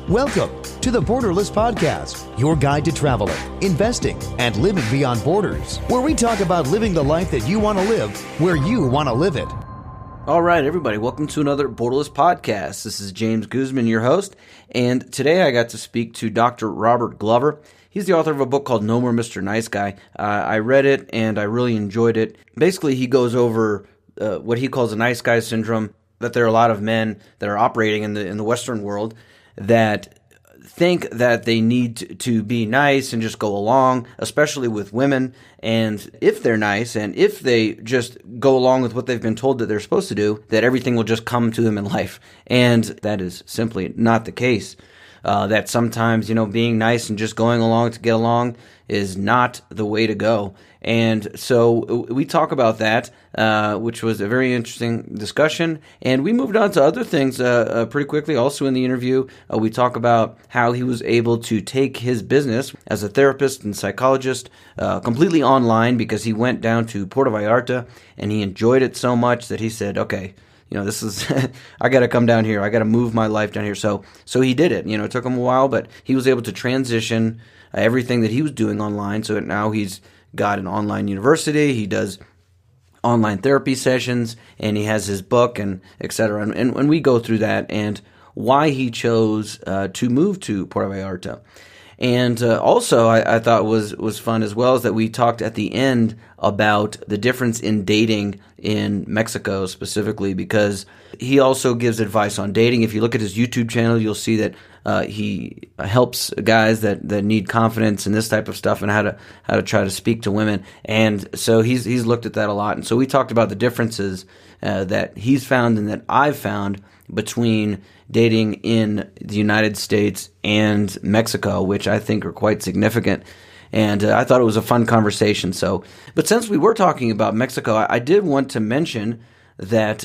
Welcome to the Borderless Podcast, your guide to traveling, investing, and living beyond borders, where we talk about living the life that you want to live, where you want to live it. All right, everybody, welcome to another Borderless Podcast. This is James Guzman, your host, and today I got to speak to Dr. Robert Glover. He's the author of a book called No More Mr. Nice Guy. I read it, and I really enjoyed it. Basically, he goes over what he calls a nice guy syndrome, that there are a lot of men that are operating in the Western world that think that they need to be nice and just go along, especially with women. And if they're nice and if they just go along with what they've been told that they're supposed to do, that everything will just come to them in life. And that is simply not the case. That sometimes, being nice and just going along to get along is not the way to go. And so we talk about that, which was a very interesting discussion. And we moved on to other things pretty quickly. Also in the interview, we talk about how he was able to take his business as a therapist and psychologist completely online, because he went down to Puerto Vallarta and he enjoyed it so much that he said, okay, this is, I got to come down here. I got to move my life down here. So he did it. It took him a while, but he was able to transition everything that he was doing online. So now he's got an online university. He does online therapy sessions, and he has his book and et cetera. And we go through that and why he chose to move to Puerto Vallarta. And also, I thought was fun as well is that we talked at the end about the difference in dating in Mexico specifically, because he also gives advice on dating. If you look at his YouTube channel, you'll see that he helps guys that need confidence and this type of stuff, and how to try to speak to women. And so he's looked at that a lot. And so we talked about the differences that he's found and that I've found between dating in the United States and Mexico, which I think are quite significant. And I thought it was a fun conversation. But since we were talking about Mexico, I did want to mention that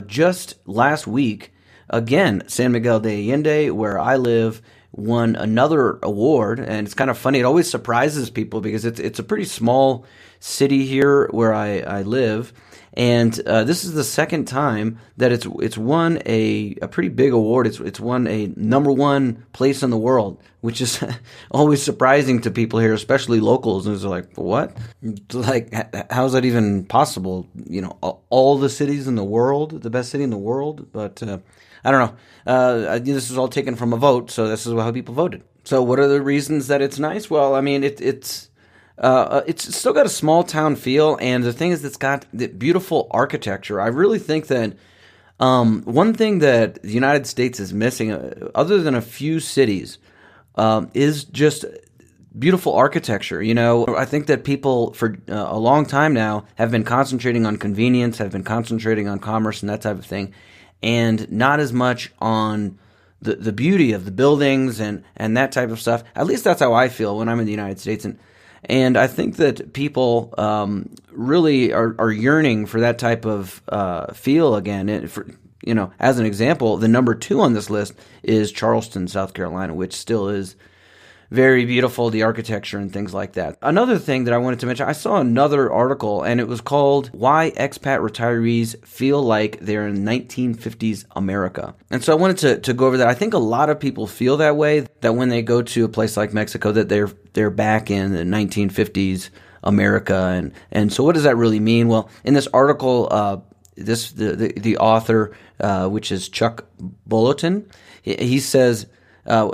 just last week, again, San Miguel de Allende, where I live, won another award. And it's kind of funny. It always surprises people because it's a pretty small city here where I live. And this is the second time that it's won a pretty big award. It's won a number one place in the world, which is always surprising to people here, especially locals. And it's like, what? Like, how's that even possible? All the cities in the world, the best city in the world. But I don't know. This is all taken from a vote, so this is how people voted. So what are the reasons that it's nice? Well, I mean, it's still got a small town feel, and the thing is, it's got the beautiful architecture. I really think that one thing that the United States is missing, other than a few cities, is just beautiful architecture. I think that people for a long time now have been concentrating on convenience, have been concentrating on commerce and that type of thing, and not as much on the beauty of the buildings and that type of stuff. At least that's how I feel when I'm in the United States. And I think that people really are yearning for that type of feel again. As an example, the number 2 on this list is Charleston, South Carolina, which still is very beautiful, the architecture and things like that. Another thing that I wanted to mention, I saw another article, and it was called Why Expat Retirees Feel Like They're in 1950s America. And so I wanted to go over that. I think a lot of people feel that way, that when they go to a place like Mexico, that they're back in the 1950s America. And so what does that really mean? Well, in this article, the author, which is Chuck Bulletin, he says,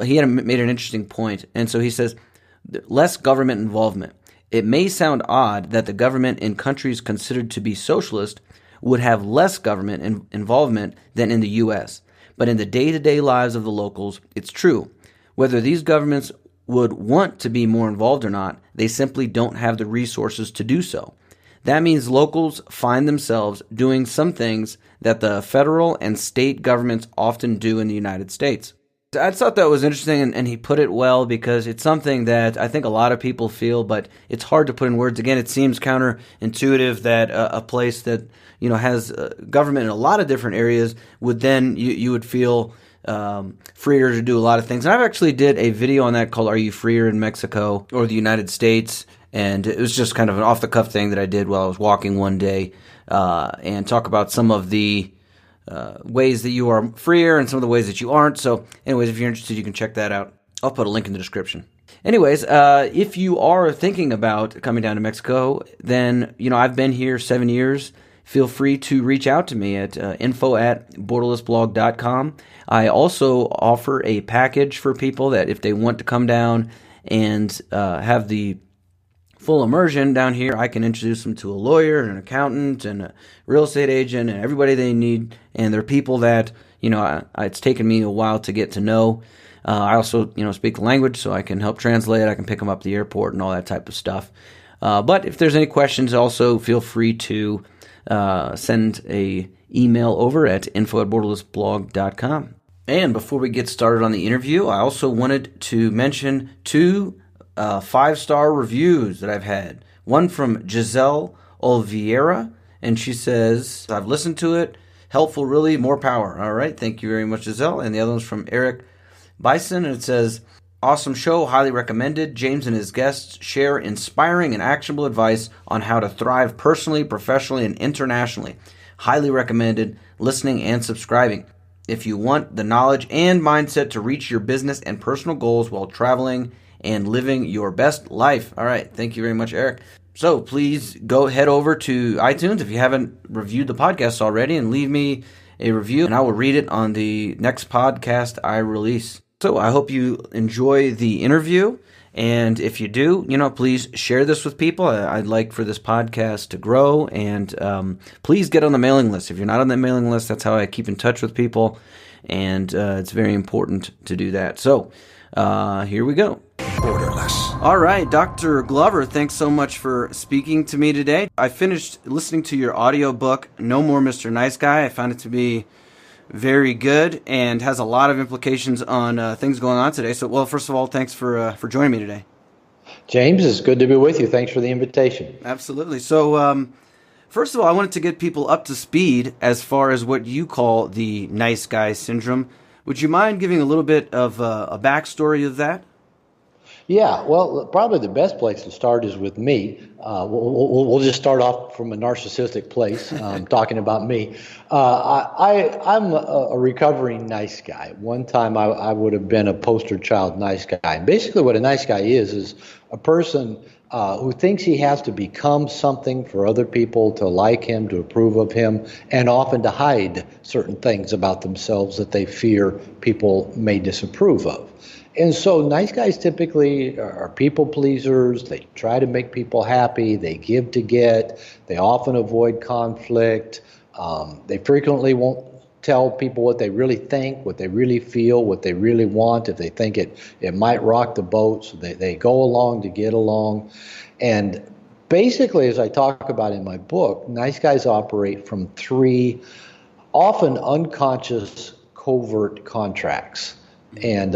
he made an interesting point. And so he says, less government involvement. It may sound odd that the government in countries considered to be socialist would have less government involvement than in the U.S. But in the day-to-day lives of the locals, it's true. Whether these governments would want to be more involved or not, they simply don't have the resources to do so. That means locals find themselves doing some things that the federal and state governments often do in the United States. I thought that was interesting, and he put it well, because it's something that I think a lot of people feel, but it's hard to put in words. Again, it seems counterintuitive that a place that has government in a lot of different areas would then you would feel freer to do a lot of things. And I've actually did a video on that called "Are You Freer in Mexico or the United States?" And it was just kind of an off the cuff thing that I did while I was walking one day, and talk about some of the ways that you are freer and some of the ways that you aren't. So anyways, if you're interested, you can check that out. I'll put a link in the description. Anyways, if you are thinking about coming down to Mexico, then, I've been here 7 years. Feel free to reach out to me at info@borderlessblog.com. I also offer a package for people that if they want to come down and have the full immersion down here, I can introduce them to a lawyer and an accountant and a real estate agent and everybody they need. And they're people that, it's taken me a while to get to know. I also, speak the language, so I can help translate. I can pick them up at the airport and all that type of stuff. But if there's any questions, also feel free to send a email over at info@borderlessblog.com. And before we get started on the interview, I also wanted to mention 2 5-star reviews that I've had. One from Giselle Oliveira, and she says, I've listened to it. Helpful, really, more power. All right, thank you very much, Giselle. And the other one's from Eric Bison, and it says, awesome show, highly recommended. James and his guests share inspiring and actionable advice on how to thrive personally, professionally, and internationally. Highly recommended, listening and subscribing. If you want the knowledge and mindset to reach your business and personal goals while traveling and living your best life. All right, thank you very much, Eric. So please go head over to iTunes if you haven't reviewed the podcast already and leave me a review, and I will read it on the next podcast I release. So I hope you enjoy the interview, and if you do, please share this with people. I'd like for this podcast to grow, and please get on the mailing list. If you're not on the mailing list, that's how I keep in touch with people, and it's very important to do that. So here we go. Borderless. All right, Dr. Glover, thanks so much for speaking to me today. I finished listening to your audiobook, No More Mr. Nice Guy. I found it to be very good and has a lot of implications on things going on today. So, well, first of all, thanks for joining me today. James, it's good to be with you. Thanks for the invitation. Absolutely. So, first of all, I wanted to get people up to speed as far as what you call the nice guy syndrome. Would you mind giving a little bit of a backstory of that? Yeah, well, probably the best place to start is with me. We'll just start off from a narcissistic place, talking about me. I'm a recovering nice guy. One time I would have been a poster child nice guy. And basically what a nice guy is a person who thinks he has to become something for other people to like him, to approve of him, and often to hide certain things about themselves that they fear people may disapprove of. And so nice guys typically are people pleasers. They try to make people happy. They give to get. They often avoid conflict. They frequently won't tell people what they really think, what they really feel, what they really want. If they think it might rock the boat, so they go along to get along. And basically, as I talk about in my book, nice guys operate from 3 often unconscious covert contracts. And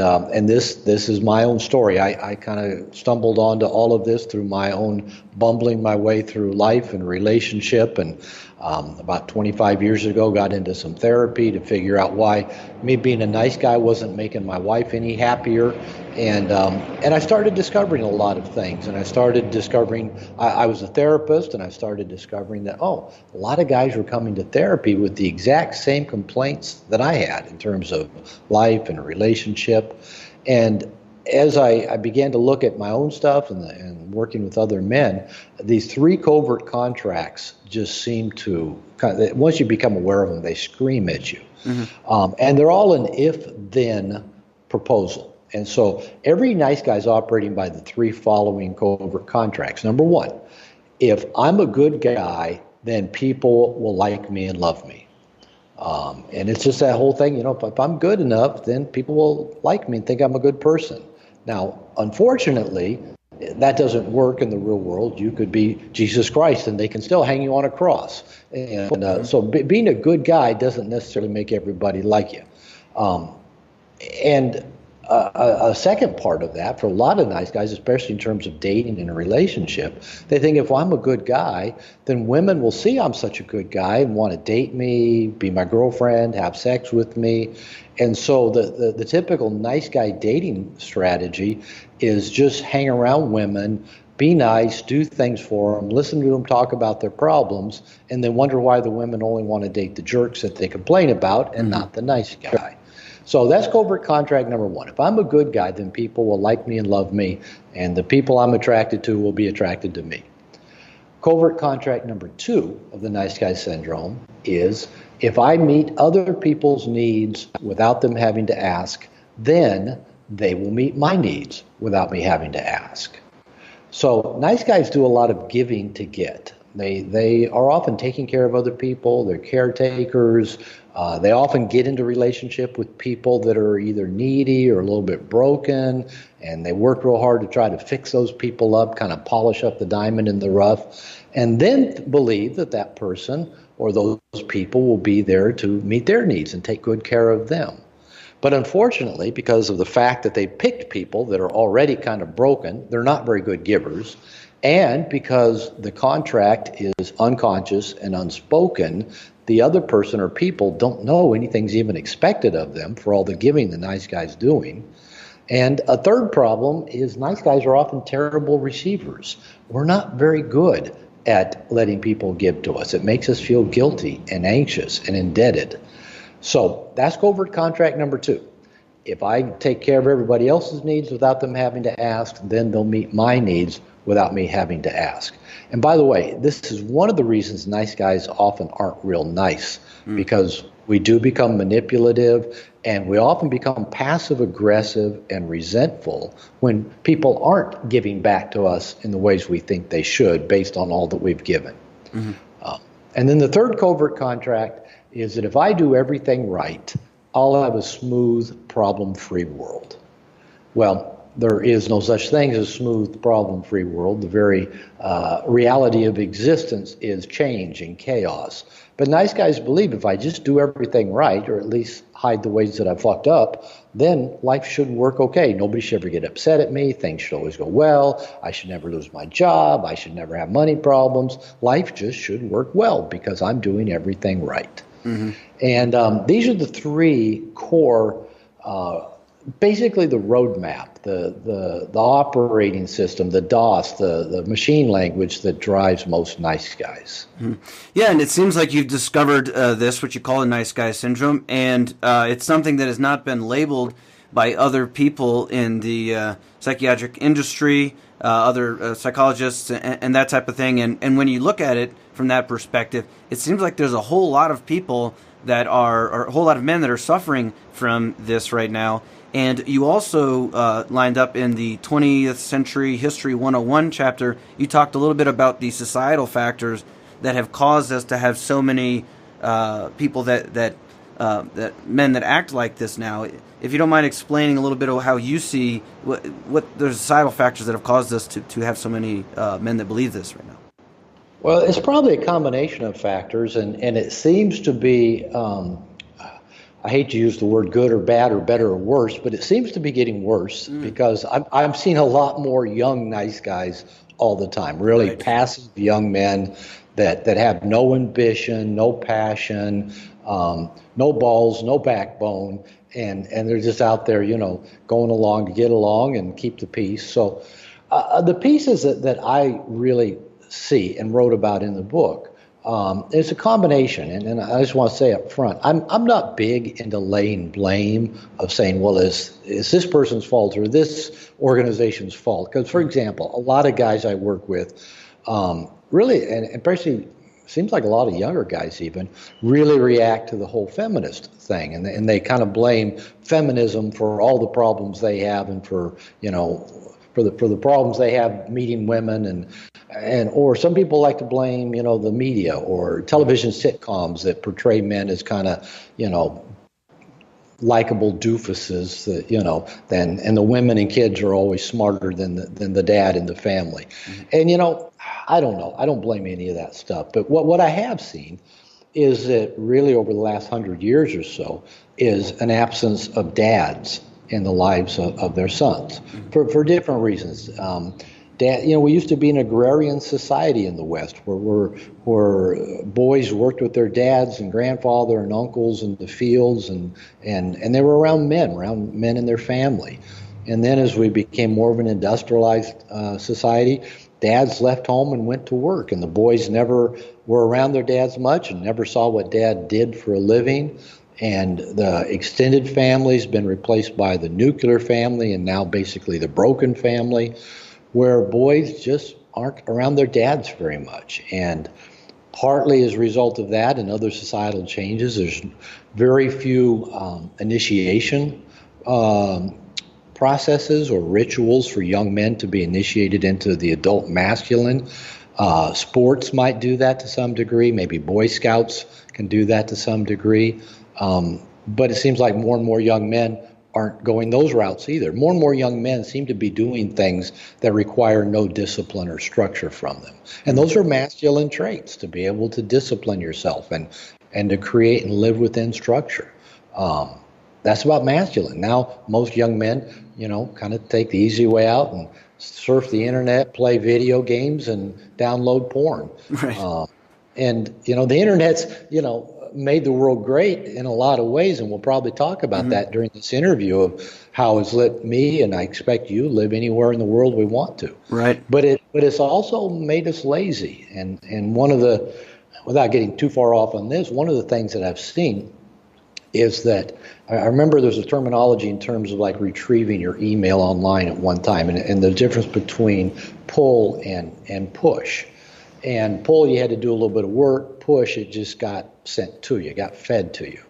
this is my own story. I kind of stumbled onto all of this through my own bumbling my way through life and relationship, and about 25 years ago got into some therapy to figure out why me being a nice guy wasn't making my wife any happier, and I started discovering a lot of things, and I started discovering I was a therapist, and I started discovering that a lot of guys were coming to therapy with the exact same complaints that I had in terms of life and relationship. And as I began to look at my own stuff and working with other men, these 3 covert contracts just seem to, once you become aware of them, they scream at you. Mm-hmm. And they're all an if-then proposal. And so every nice guy is operating by the 3 following covert contracts. Number 1, if I'm a good guy, then people will like me and love me. And it's just that whole thing, if I'm good enough, then people will like me and think I'm a good person. Now, unfortunately, that doesn't work in the real world. You could be Jesus Christ and they can still hang you on a cross. And so being a good guy doesn't necessarily make everybody like you. And a second part of that, for a lot of nice guys, especially in terms of dating and a relationship, they think if I'm a good guy, then women will see I'm such a good guy and want to date me, be my girlfriend, have sex with me. And so the typical nice guy dating strategy is just hang around women, be nice, do things for them, listen to them talk about their problems, and then wonder why the women only want to date the jerks that they complain about and not the nice guy. So that's covert contract number one. If I'm a good guy, then people will like me and love me, and the people I'm attracted to will be attracted to me. Covert contract number two of the nice guy syndrome is if I meet other people's needs without them having to ask, then they will meet my needs without me having to ask. So nice guys do a lot of giving to get. They are often taking care of other people. They're caretakers. They often get into relationship with people that are either needy or a little bit broken, and they work real hard to try to fix those people up, kind of polish up the diamond in the rough, and then believe that that person or those people will be there to meet their needs and take good care of them. But unfortunately, because of the fact that they picked people that are already kind of broken, they're not very good givers. And because the contract is unconscious and unspoken, the other person or people don't know anything's even expected of them for all the giving the nice guy's doing. And a third problem is nice guys are often terrible receivers. We're not very good at letting people give to us. It makes us feel guilty and anxious and indebted. So that's covert contract number two. If I take care of everybody else's needs without them having to ask, then they'll meet my needs without me having to ask. And by the way, this is one of the reasons nice guys often aren't real nice, because we do become manipulative and we often become passive aggressive and resentful when people aren't giving back to us in the ways we think they should based on all that we've given. And then the third covert contract is that if I do everything right, I'll have a smooth, problem-free world. Well, there is no such thing as a smooth, problem-free world. The very reality of existence is change and chaos. But nice guys believe if I just do everything right, or at least hide the ways that I fucked up, then life should work okay. Nobody should ever get upset at me. Things should always go well. I should never lose my job. I should never have money problems. Life just should work well because I'm doing everything right. And these are the three core, basically the roadmap, the operating system, the DOS, the machine language that drives most nice guys. Yeah, and it seems like you've discovered this, what you call a nice guy syndrome, and it's something that has not been labeled by other people in the psychiatric industry, other psychologists, and that type of thing. And when you look at it from that perspective, it seems like there's a whole lot of people that are, or a whole lot of men that are suffering from this right now. And you also lined up in the 20th Century History 101 chapter, you talked a little bit about the societal factors that have caused us to have so many people that men that act like this now. If you don't mind explaining a little bit of how you see what the societal factors that have caused us to have so many men that believe this right now. Well, it's probably a combination of factors, and it seems to be, I hate to use the word good or bad or better or worse, but it seems to be getting worse because I'm seeing a lot more young nice guys all the time, really passive young men that have no ambition, no passion, no balls, no backbone, and they're just out there, going along to get along and keep the peace. So the pieces that I really see and wrote about in the book, it's a combination, and I just want to say up front, I'm not big into laying blame of saying, well, is this person's fault or this organization's fault? Because, for example, a lot of guys I work with really, and especially seems like a lot of younger guys even, really react to the whole feminist thing, and they kind of blame feminism for all the problems they have and for the problems they have meeting women or some people like to blame, the media or television sitcoms that portray men as kind of, likable doofuses that, and the women and kids are always smarter than the dad in the family. And, I don't know. I don't blame any of that stuff. But what I have seen is that really over the last 100 years or so is an absence of dads in the lives of their sons for different reasons. Dad, we used to be an agrarian society in the West where boys worked with their dads and grandfather and uncles in the fields and they were around men and their family. And then as we became more of an industrialized society, dads left home and went to work, and the boys never were around their dads much and never saw what dad did for a living. And the extended family's been replaced by the nuclear family and now basically the broken family, where boys just aren't around their dads very much. And partly as a result of that and other societal changes, there's very few initiation processes or rituals for young men to be initiated into the adult masculine. Sports might do that to some degree. Maybe Boy Scouts can do that to some degree. But it seems like more and more young men aren't going those routes either. More and more young men seem to be doing things that require no discipline or structure from them. And those are masculine traits, to be able to discipline yourself and to create and live within structure. That's about masculine. Now, most young men, kind of take the easy way out and surf the internet, play video games, and download porn. Right. And the internet's, made the world great in a lot of ways, and we'll probably talk about that during this interview of how it's let me, and I expect you, live anywhere in the world we want to. Right. But it's also made us lazy. And one of the, without getting too far off on this, one of the things that I've seen is that I remember there's a terminology in terms of like retrieving your email online at one time, and the difference between pull and push. And pull, you had to do a little bit of work. Push, it just got sent to you, got fed to you.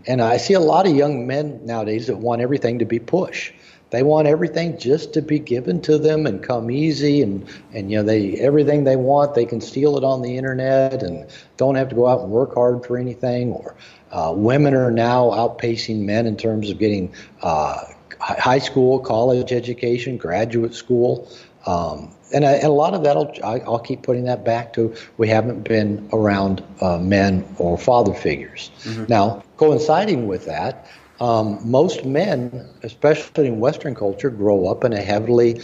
And I see a lot of young men nowadays that want everything to be push. They want everything just to be given to them and come easy, and everything they want, they can steal it on the internet and don't have to go out and work hard for anything. Or women are now outpacing men in terms of getting high school, college education, graduate school. And a lot of that, I'll keep putting that back to we haven't been around men or father figures. Now, coinciding with that, most men, especially in Western culture, grow up in a heavily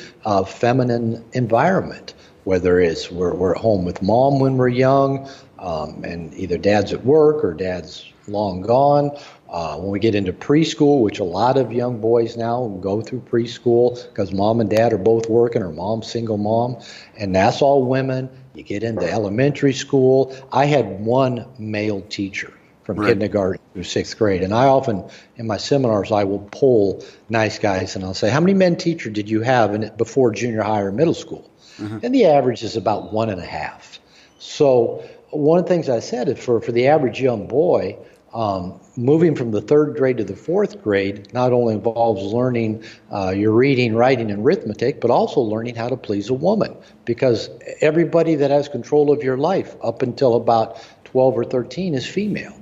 feminine environment, whether it's we're at home with mom when we're young, and either dad's at work or dad's long gone. When we get into preschool, which a lot of young boys now go through preschool because mom and dad are both working, or mom's single mom, and that's all women. You get into elementary school. I had one male teacher from kindergarten through sixth grade, and I often, in my seminars, I will poll nice guys, and I'll say, how many men teacher did you have before junior high or middle school? And the average is about 1.5. So one of the things I said is for the average young boy, moving from the third grade to the fourth grade not only involves learning your reading, writing, and arithmetic, but also learning how to please a woman, because everybody that has control of your life up until about 12 or 13 is female.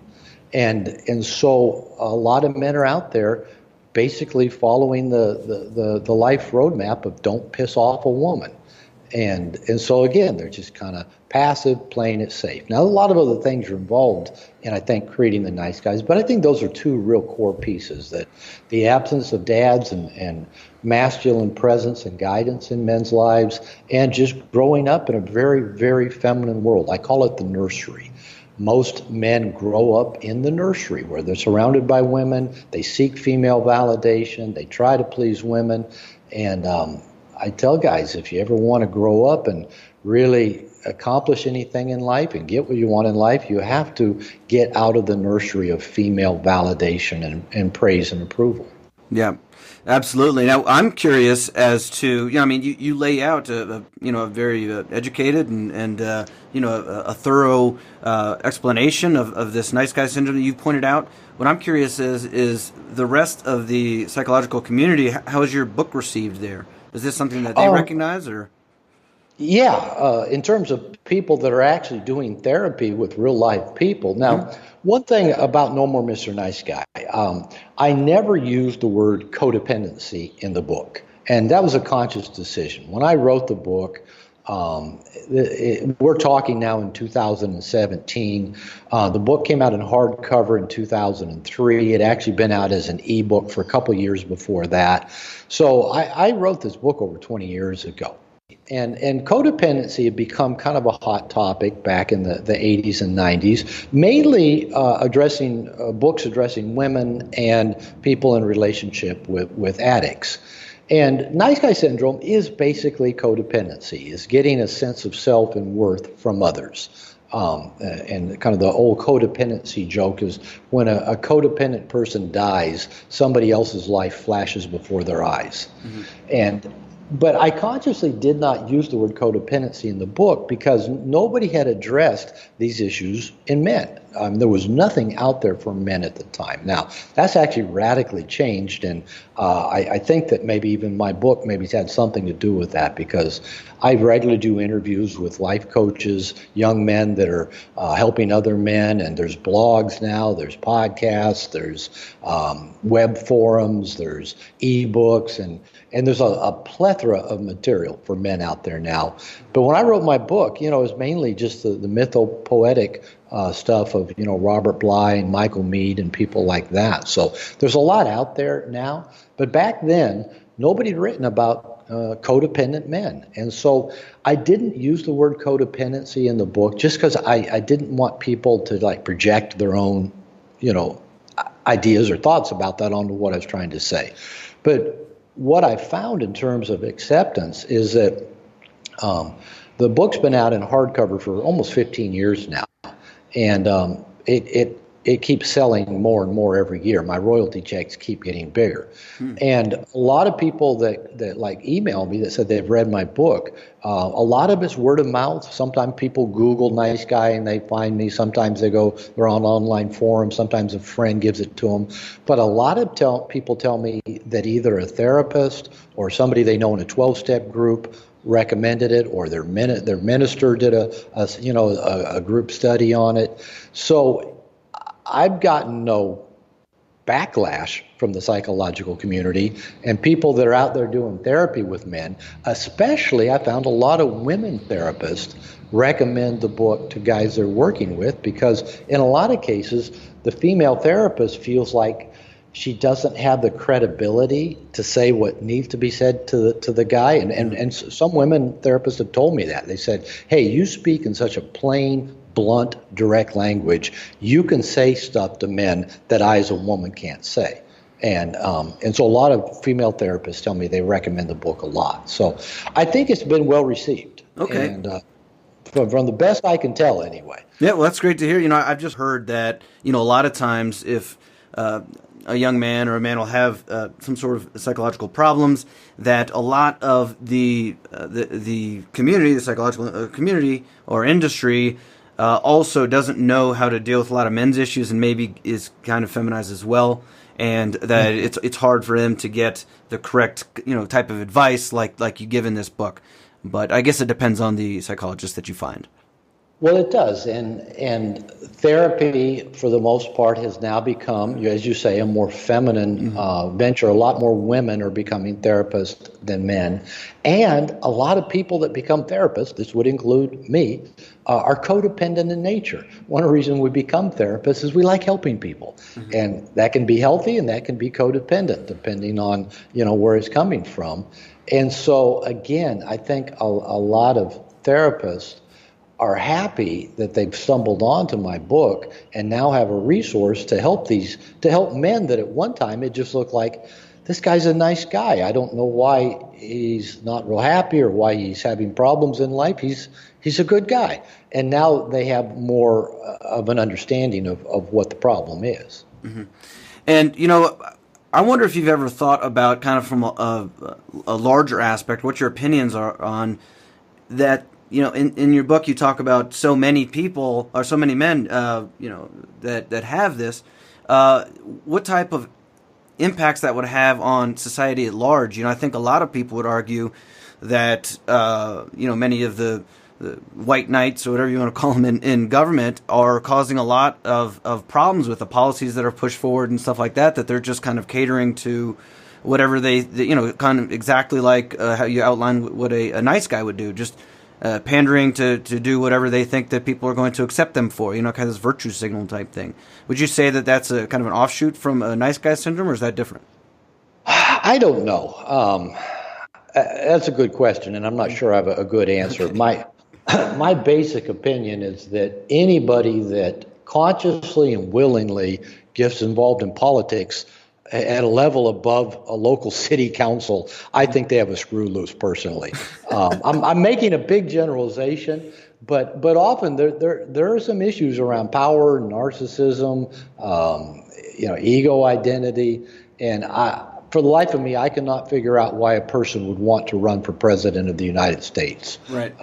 And so a lot of men are out there basically following the life roadmap of don't piss off a woman. And so, again, they're just kind of passive, playing it safe. Now, a lot of other things are involved in, I think, creating the nice guys, but I think those are two real core pieces, that the absence of dads and masculine presence and guidance in men's lives, and just growing up in a very, very feminine world. I call it the nursery. Most men grow up in the nursery where they're surrounded by women, they seek female validation, they try to please women, and I tell guys, if you ever want to grow up and really accomplish anything in life and get what you want in life, you have to get out of the nursery of female validation and praise and approval. Yeah, absolutely. Now, I'm curious as to, you lay out a very educated and a thorough explanation of this nice guy syndrome that you pointed out. What I'm curious is the rest of the psychological community, how is your book received there? Is this something that they recognize, or? Yeah, in terms of people that are actually doing therapy with real life people. Now, one thing about No More Mr. Nice Guy, I never used the word codependency in the book, and that was a conscious decision. When I wrote the book, we're talking now in 2017. The book came out in hardcover in 2003. It had actually been out as an ebook for a couple of years before that. So I wrote this book over 20 years ago. And codependency had become kind of a hot topic back in the 80s and 90s, mainly books addressing women and people in relationship with addicts. And nice guy syndrome is basically codependency, is getting a sense of self and worth from others. And kind of the old codependency joke is when a codependent person dies, somebody else's life flashes before their eyes. But I consciously did not use the word codependency in the book because nobody had addressed these issues in men. There was nothing out there for men at the time. Now, that's actually radically changed, and I think that maybe even my book maybe had something to do with that, because I regularly do interviews with life coaches, young men that are helping other men, and there's blogs now, there's podcasts, there's web forums, there's ebooks, and there's a plethora of material for men out there now. But when I wrote my book, it was mainly just the mythopoetic stuff of, Robert Bly and Michael Meade and people like that. So there's a lot out there now. But back then, nobody had written about codependent men. And so I didn't use the word codependency in the book just because I didn't want people to project their own, ideas or thoughts about that onto what I was trying to say. But what I found in terms of acceptance is that the book's been out in hardcover for almost 15 years now, and it keeps selling more and more every year. My royalty checks keep getting bigger. And a lot of people that email me that said they've read my book, a lot of it's word of mouth. Sometimes people Google nice guy and they find me. Sometimes they're on online forums. Sometimes a friend gives it to them. But a lot of people tell me that either a therapist or somebody they know in a 12-step group recommended it, or their minister did a group study on it. So I've gotten no backlash from the psychological community, and people that are out there doing therapy with men. Especially, I found a lot of women therapists recommend the book to guys they're working with, because in a lot of cases, the female therapist feels like she doesn't have the credibility to say what needs to be said to the guy. And some women therapists have told me that. They said, hey, you speak in such a plain, blunt, direct language. You can say stuff to men that I as a woman can't say. And so a lot of female therapists tell me they recommend the book a lot. So I think it's been well received. Okay. And from the best I can tell anyway. Yeah, well, that's great to hear. I've just heard that, a lot of times if a young man or a man will have some sort of psychological problems, that a lot of the community, the psychological community or industry, also doesn't know how to deal with a lot of men's issues, and maybe is kind of feminized as well, and that it's hard for them to get the correct type of advice like you give in this book. But I guess it depends on the psychologist that you find. Well, it does, and therapy, for the most part, has now become, as you say, a more feminine venture. A lot more women are becoming therapists than men, and a lot of people that become therapists, this would include me, are codependent in nature. One of the reasons we become therapists is we like helping people, and that can be healthy and that can be codependent, depending on where it's coming from. And so, again, I think a lot of therapists are happy that they've stumbled onto my book and now have a resource to help men that at one time it just looked like, this guy's a nice guy. I don't know why he's not real happy or why he's having problems in life. He's a good guy. And now they have more of an understanding of what the problem is. Mm-hmm. And, I wonder if you've ever thought about, kind of from a larger aspect, what your opinions are on that. In your book, you talk about so many people or so many men, that have this. What type of impacts that would have on society at large? I think a lot of people would argue that, many of the white knights or whatever you want to call them in government are causing a lot of problems with the policies that are pushed forward and stuff like that, that they're just kind of catering to whatever they kind of exactly like how you outline what a nice guy would do, just pandering to do whatever they think that people are going to accept them for, kind of this virtue signal type thing. Would you say that that's a kind of an offshoot from a nice guy syndrome, or is that different? I don't know. That's a good question, and I'm not sure I have a good answer. Okay. My basic opinion is that anybody that consciously and willingly gets involved in politics at a level above a local city council, I think they have a screw loose personally. I'm making a big generalization, but often there are some issues around power, narcissism, ego identity, and for the life of me, I cannot figure out why a person would want to run for president of the United States. Right.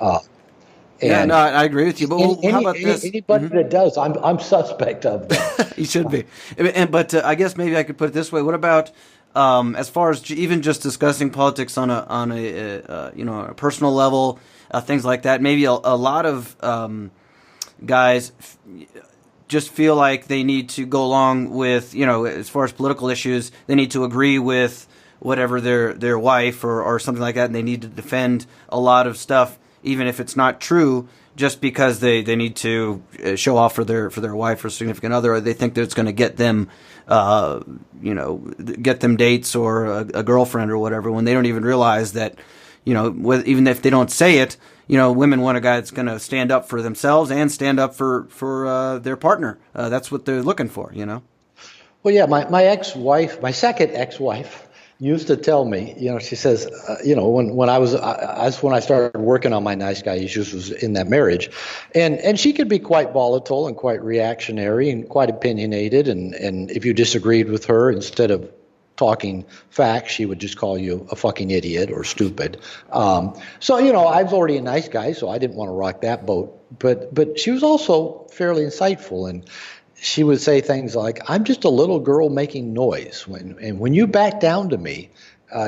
Yeah, no, I agree with you. But how about this? Anybody that does, I'm suspect of them. You should be. But I guess maybe I could put it this way. What about as far as even just discussing politics on a personal level, things like that? Maybe a lot of guys just feel like they need to go along with, as far as political issues, they need to agree with whatever their wife or something like that, and they need to defend a lot of stuff, even if it's not true, just because they need to show off for their wife or significant other, or they think that it's going to get them, get them dates or a girlfriend or whatever, when they don't even realize that, even if they don't say it, women want a guy that's going to stand up for themselves and stand up for their partner. That's what they're looking for, Well, yeah, my ex-wife, my second ex-wife, used to tell me, she says, when that's when I started working on my nice guy issues, was in that marriage, and she could be quite volatile and quite reactionary and quite opinionated, and if you disagreed with her, instead of talking facts, she would just call you a fucking idiot or stupid. So I was already a nice guy, so I didn't want to rock that boat. But she was also fairly insightful, and she would say things like, "I'm just a little girl making noise. When you back down to me,"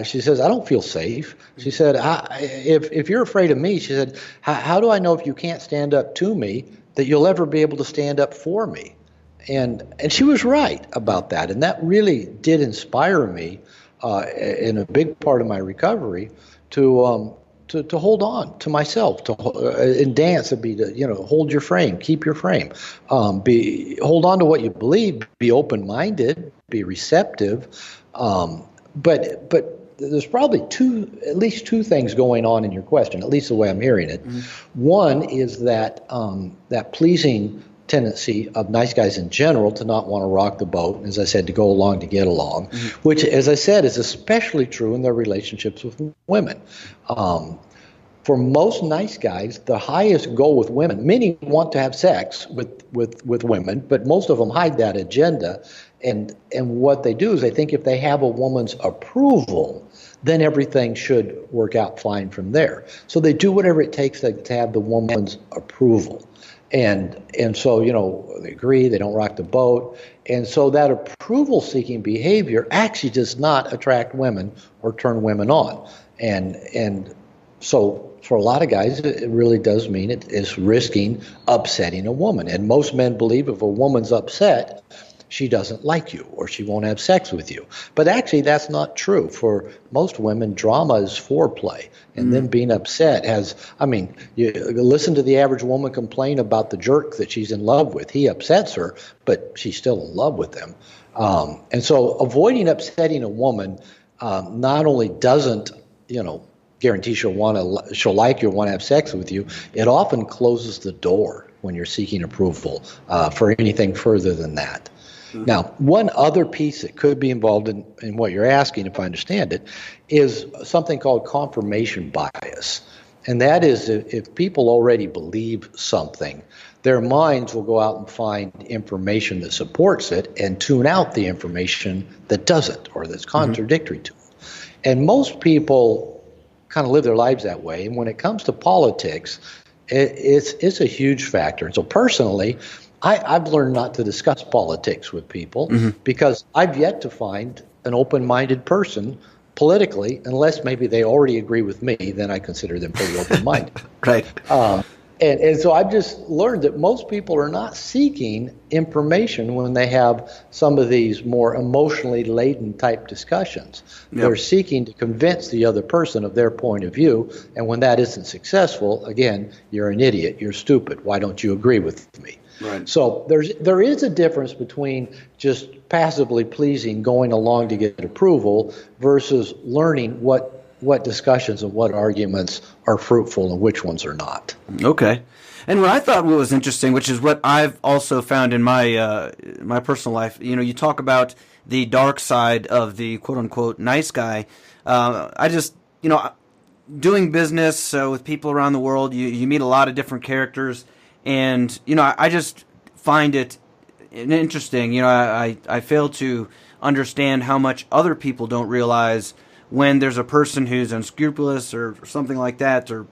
she says, "I don't feel safe." She said, "If you're afraid of me," she said, how do I know if you can't stand up to me that you'll ever be able to stand up for me?" And she was right about that, and that really did inspire me in a big part of my recovery to hold on to myself. In dance, it'd be to hold your frame, keep your frame, hold on to what you believe, be open-minded, be receptive. But there's probably at least two things going on in your question, at least the way I'm hearing it. Mm-hmm. One is that pleasing tendency of nice guys in general to not want to rock the boat, as I said, to go along to get along, mm-hmm. which, as I said, is especially true in their relationships with women. For most nice guys, the highest goal with women, many want to have sex with women, but most of them hide that agenda. And what they do is they think if they have a woman's approval, then everything should work out fine from there. So they do whatever it takes to have the woman's approval. And so, they agree, they don't rock the boat. And so that approval-seeking behavior actually does not attract women or turn women on. And so for a lot of guys, it really does mean it is risking upsetting a woman. And most men believe if a woman's upset, she doesn't like you or she won't have sex with you. But actually, that's not true. For most women, drama is foreplay. And then being upset you listen to the average woman complain about the jerk that she's in love with. He upsets her, but she's still in love with him. And so avoiding upsetting a woman not only doesn't, guarantee she'll like you or want to have sex with you, it often closes the door when you're seeking approval for anything further than that. Mm-hmm. Now, one other piece that could be involved in what you're asking, if I understand it, is something called confirmation bias. And that is if people already believe something, their minds will go out and find information that supports it and tune out the information that doesn't or that's contradictory to it. And most people kind of live their lives that way. And when it comes to politics, it's a huge factor. And so personally, I've learned not to discuss politics with people because I've yet to find an open-minded person politically, unless maybe they already agree with me, then I consider them pretty open-minded. Right. And so I've just learned that most people are not seeking information when they have some of these more emotionally laden type discussions. Yep. They're seeking to convince the other person of their point of view. And when that isn't successful, again, you're an idiot, you're stupid. Why don't you agree with me? Right. So there is a difference between just passively pleasing, going along to get approval, versus learning what discussions and what arguments are fruitful and which ones are not. Okay. And what I thought was interesting, which is what I've also found in my my personal life, you talk about the dark side of the quote unquote nice guy. I just, doing business with people around the world, you meet a lot of different characters, and I just find it interesting. I fail to understand how much other people don't realize when there's a person who's unscrupulous or something like that, or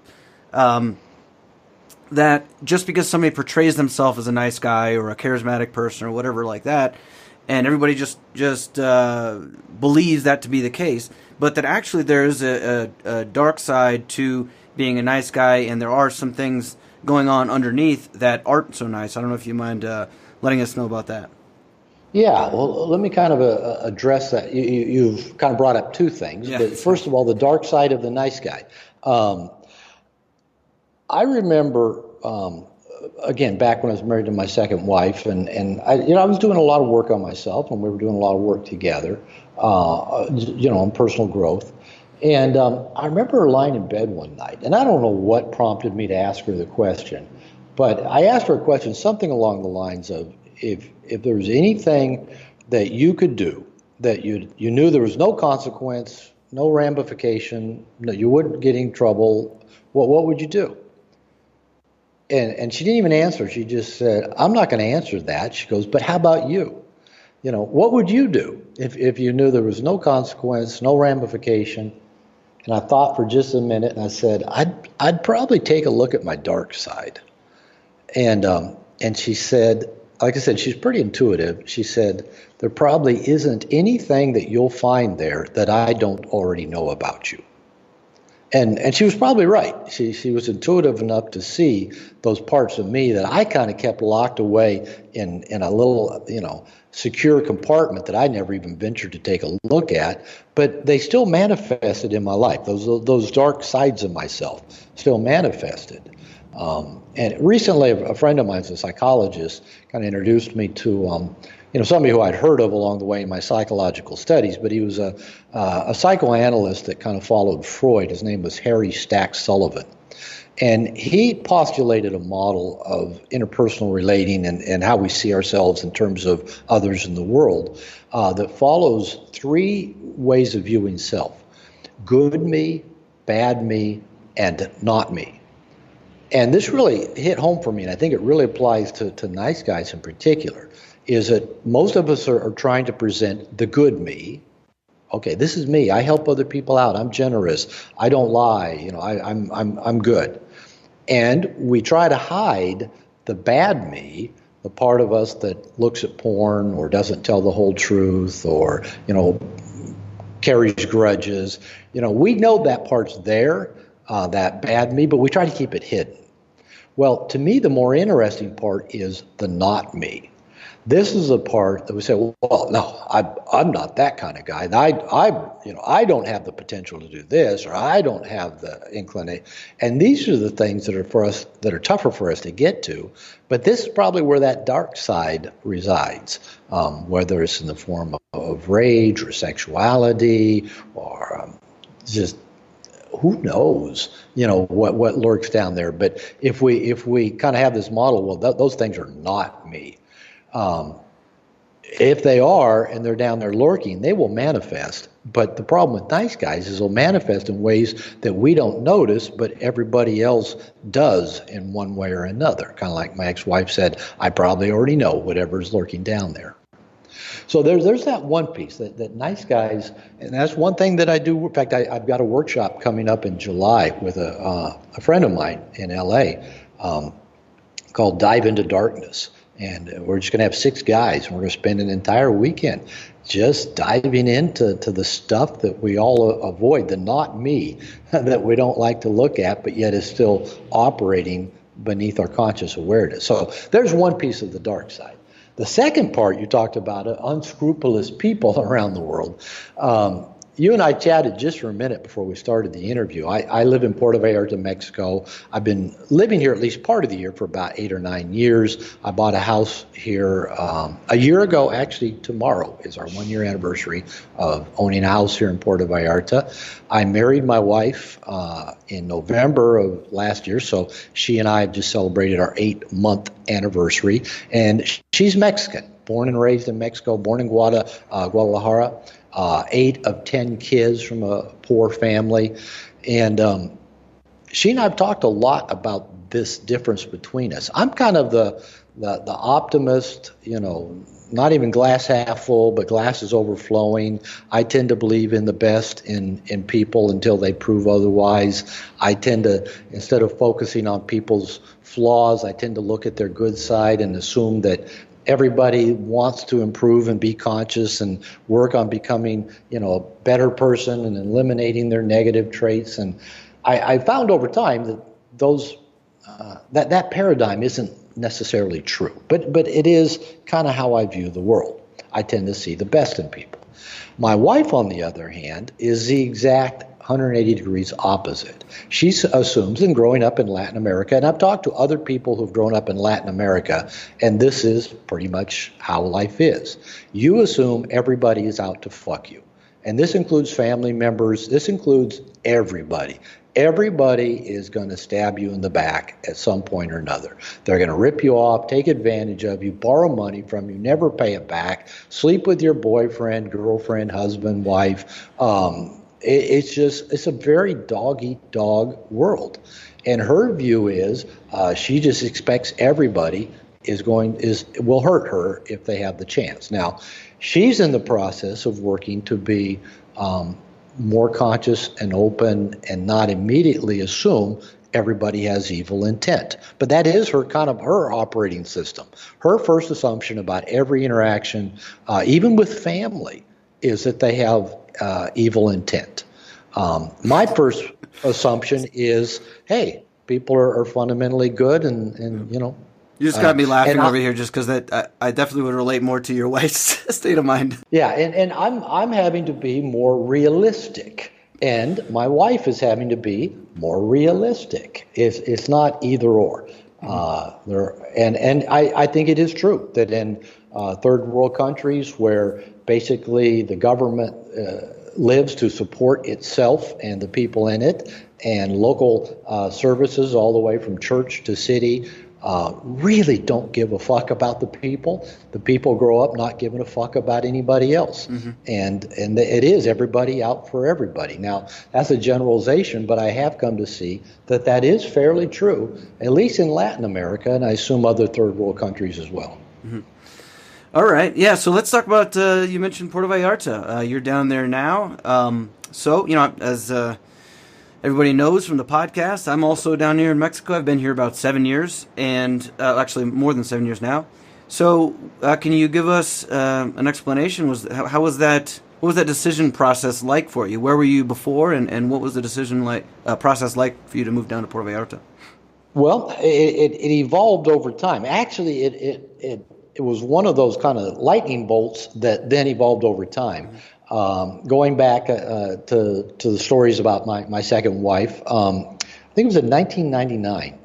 that just because somebody portrays themselves as a nice guy or a charismatic person or whatever like that, and everybody just believes that to be the case, but that actually there is a dark side to being a nice guy, and there are some things going on underneath that aren't so nice. I don't know if you mind letting us know about that. Yeah, well, let me kind of address that. You've kind of brought up two things. Yeah. But first of all, the dark side of the nice guy. I remember, again, back when I was married to my second wife, and I was doing a lot of work on myself, and we were doing a lot of work together, on personal growth. And I remember her lying in bed one night, and I don't know what prompted me to ask her the question, but I asked her a question, something along the lines of, if there was anything that you could do that you knew there was no consequence, no ramification, that you wouldn't get in trouble, what would you do? And she didn't even answer. She just said, I'm not going to answer that. She goes, but how about you? What would you do if you knew there was no consequence, no ramification? And I thought for just a minute, and I said, I'd probably take a look at my dark side. And she said, like I said, she's pretty intuitive. She said, there probably isn't anything that you'll find there that I don't already know about you. And she was probably right. She was intuitive enough to see those parts of me that I kind of kept locked away in a little, secure compartment that I never even ventured to take a look at. But they still manifested in my life. Those dark sides of myself still manifested. And recently, a friend of mine, a psychologist, kind of introduced me to somebody who I'd heard of along the way in my psychological studies, but he was a psychoanalyst that kind of followed Freud. His name was Harry Stack Sullivan. And he postulated a model of interpersonal relating and how we see ourselves in terms of others in the world that follows three ways of viewing self: good me, bad me, and not me. And this really hit home for me, and I think it really applies to nice guys in particular, is that most of us are trying to present the good me. Okay, this is me. I help other people out. I'm generous. I don't lie. I'm good. And we try to hide the bad me, the part of us that looks at porn or doesn't tell the whole truth or, carries grudges. We know that part's there, that bad me, but we try to keep it hidden. Well, to me, the more interesting part is the not me. This is a part that we say, well, no, I'm not that kind of guy. I don't have the potential to do this, or I don't have the inclination. And these are the things that are for us, that are tougher for us to get to. But this is probably where that dark side resides, whether it's in the form of rage or sexuality or just who knows, what lurks down there. But if we kind of have this model, well, those things are not me. If they are and they're down there lurking, they will manifest. But the problem with nice guys is they'll manifest in ways that we don't notice, but everybody else does in one way or another. Kind of like my ex-wife said, I probably already know whatever's lurking down there. So there's that one piece that nice guys, and that's one thing that I do. In fact, I've got a workshop coming up in July with a friend of mine in LA called Dive Into Darkness. And we're just going to have 6 guys, and we're going to spend an entire weekend just diving into the stuff that we all avoid, the not me that we don't like to look at, but yet is still operating beneath our conscious awareness. So there's one piece of the dark side. The second part, you talked about unscrupulous people around the world. You and I chatted just for a minute before we started the interview. I live in Puerto Vallarta, Mexico. I've been living here at least part of the year for about 8 or 9 years. I bought a house here a year ago. Actually, tomorrow is our 1-year anniversary of owning a house here in Puerto Vallarta. I married my wife in November of last year, so she and I have just celebrated our 8-month anniversary, and she's Mexican. born and raised in Mexico, born in Guadalajara, 8 of 10 kids from a poor family. And she and I have talked a lot about this difference between us. I'm kind of the optimist, not even glass half full, but glass is overflowing. I tend to believe in the best in people until they prove otherwise. I tend to, instead of focusing on people's flaws, I tend to look at their good side and assume that everybody wants to improve and be conscious and work on becoming, a better person and eliminating their negative traits. And I found over time that that paradigm isn't necessarily true, but it is kind of how I view the world. I tend to see the best in people. My wife, on the other hand, is the exact 180 degrees opposite. She assumes, and growing up in Latin America, and I've talked to other people who've grown up in Latin America, and this is pretty much how life is. You assume everybody is out to fuck you. And this includes family members. This includes everybody. Everybody is going to stab you in the back at some point or another. They're going to rip you off, take advantage of you, borrow money from you, never pay it back, sleep with your boyfriend, girlfriend, husband, wife. It's a very dog-eat-dog world. And her view is she just expects everybody will hurt her if they have the chance. Now, she's in the process of working to be more conscious and open and not immediately assume everybody has evil intent. But that is her operating system. Her first assumption about every interaction, even with family, is that they have evil intent. My first assumption is, hey, people are fundamentally good and You just got me laughing over here just because I definitely would relate more to your wife's state of mind. Yeah, and I'm having to be more realistic, and my wife is having to be more realistic. It's not either or. And I think it is true that in third world countries where basically the government lives to support itself and the people in it, and local services all the way from church to city really don't give a fuck about the people. The people grow up not giving a fuck about anybody else. Mm-hmm. And it is everybody out for everybody. Now, that's a generalization, but I have come to see that is fairly true, at least in Latin America, and I assume other third world countries as well. Mm-hmm. All right. Yeah, so let's talk about, you mentioned Puerto Vallarta. You're down there now. So, as everybody knows from the podcast, I'm also down here in Mexico. I've been here about 7 years, and actually more than 7 years now. So can you give us an explanation? How was that? What was that decision process like for you? Where were you before, and what was the decision process like for you to move down to Puerto Vallarta? Well, it evolved over time. Actually, it was one of those kind of lightning bolts that then evolved over time. Going back to the stories about my second wife, I think it was in 1999.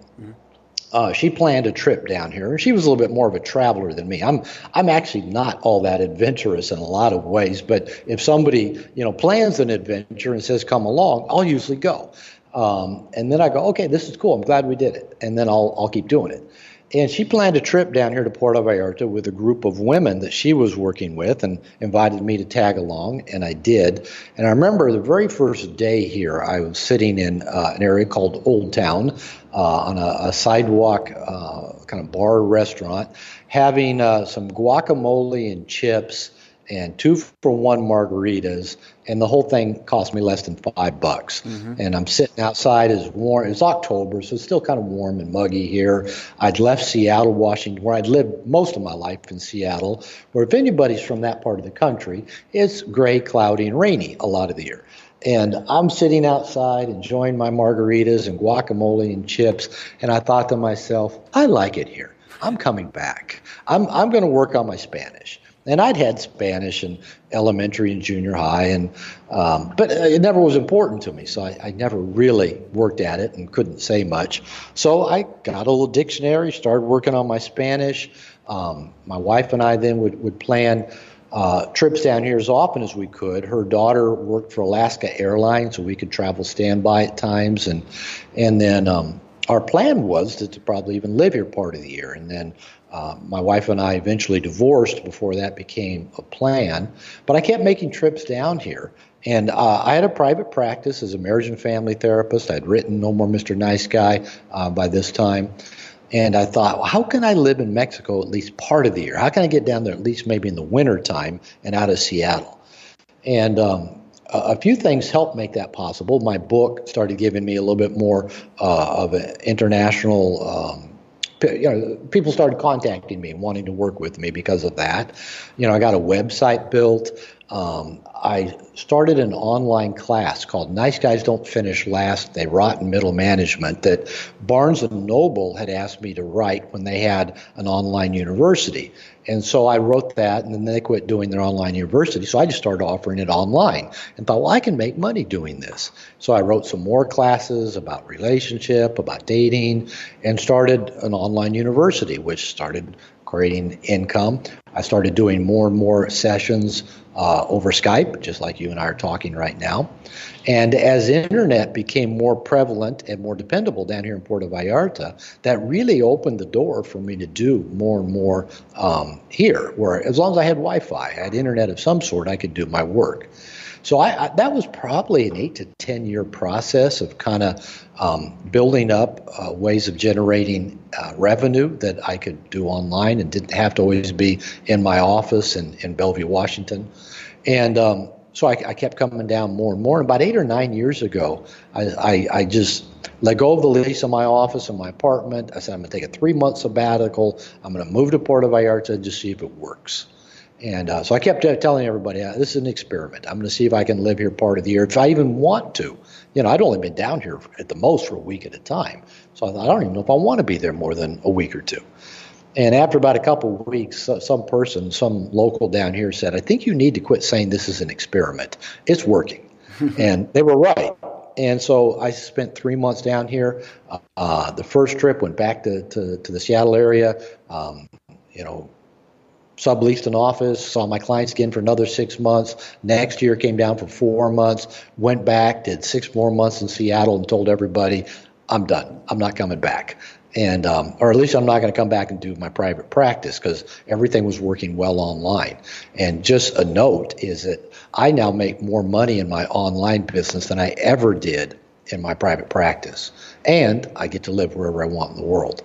She planned a trip down here. She was a little bit more of a traveler than me. I'm actually not all that adventurous in a lot of ways, but if somebody plans an adventure and says come along, I'll usually go. And then I go, okay, this is cool. I'm glad we did it, and then I'll keep doing it. And she planned a trip down here to Puerto Vallarta with a group of women that she was working with and invited me to tag along, and I did. And I remember the very first day here, I was sitting in an area called Old Town on a sidewalk kind of bar restaurant, having some guacamole and chips and 2-for-1 margaritas, and the whole thing cost me less than $5. Mm-hmm. And I'm sitting outside, it's warm, it's October, so it's still kind of warm and muggy here. I'd left Seattle, Washington, where I'd lived most of my life in Seattle, where if anybody's from that part of the country, it's gray, cloudy, and rainy a lot of the year. And I'm sitting outside enjoying my margaritas and guacamole and chips, and I thought to myself, I like it here. I'm coming back. I'm going to work on my Spanish. And I'd had Spanish in elementary and junior high, but it never was important to me, so I never really worked at it and couldn't say much. So I got a little dictionary, started working on my Spanish. My wife and I then would plan trips down here as often as we could. Her daughter worked for Alaska Airlines, so we could travel standby at times, and then our plan was to probably even live here part of the year. And then my wife and I eventually divorced before that became a plan. But I kept making trips down here. And I had a private practice as a marriage and family therapist. I'd written No More Mr. Nice Guy by this time. And I thought, well, how can I live in Mexico at least part of the year? How can I get down there at least maybe in the winter time and out of Seattle? And a few things helped make that possible. My book started giving me a little bit more of an international people started contacting me and wanting to work with me because of that. I got a website built. I started an online class called Nice Guys Don't Finish Last, They Rot in Middle Management that Barnes & Noble had asked me to write when they had an online university. And so I wrote that, and then they quit doing their online university. So I just started offering it online and thought, well, I can make money doing this. So I wrote some more classes about relationship, about dating, and started an online university, which started creating income. I started doing more and more sessions over Skype, just like you and I are talking right now. And as internet became more prevalent and more dependable down here in Puerto Vallarta, that really opened the door for me to do more and more here, where as long as I had Wi-Fi, I had internet of some sort, I could do my work. So that was probably an 8 to 10 year process of kind of building up ways of generating revenue that I could do online and didn't have to always be in my office in Bellevue, Washington. And so I kept coming down more and more. And about 8 or 9 years ago, I just let go of the lease on my office and my apartment. I said, I'm going to take a 3-month sabbatical. I'm going to move to Puerto Vallarta and just see if it works. And so I kept telling everybody, this is an experiment. I'm going to see if I can live here part of the year, if I even want to. I'd only been down here at the most for a week at a time. So I thought, I don't even know if I want to be there more than a week or two. And after about a couple of weeks, some local down here said, I think you need to quit saying this is an experiment. It's working. And they were right. And so I spent 3 months down here. The first trip went back to the Seattle area, subleased an office, saw my clients again for another 6 months. Next year came down for 4 months, went back, did 6 more months in Seattle and told everybody, I'm done. I'm not coming back. And or at least I'm not going to come back and do my private practice because everything was working well online. And just a note is that I now make more money in my online business than I ever did in my private practice. And I get to live wherever I want in the world.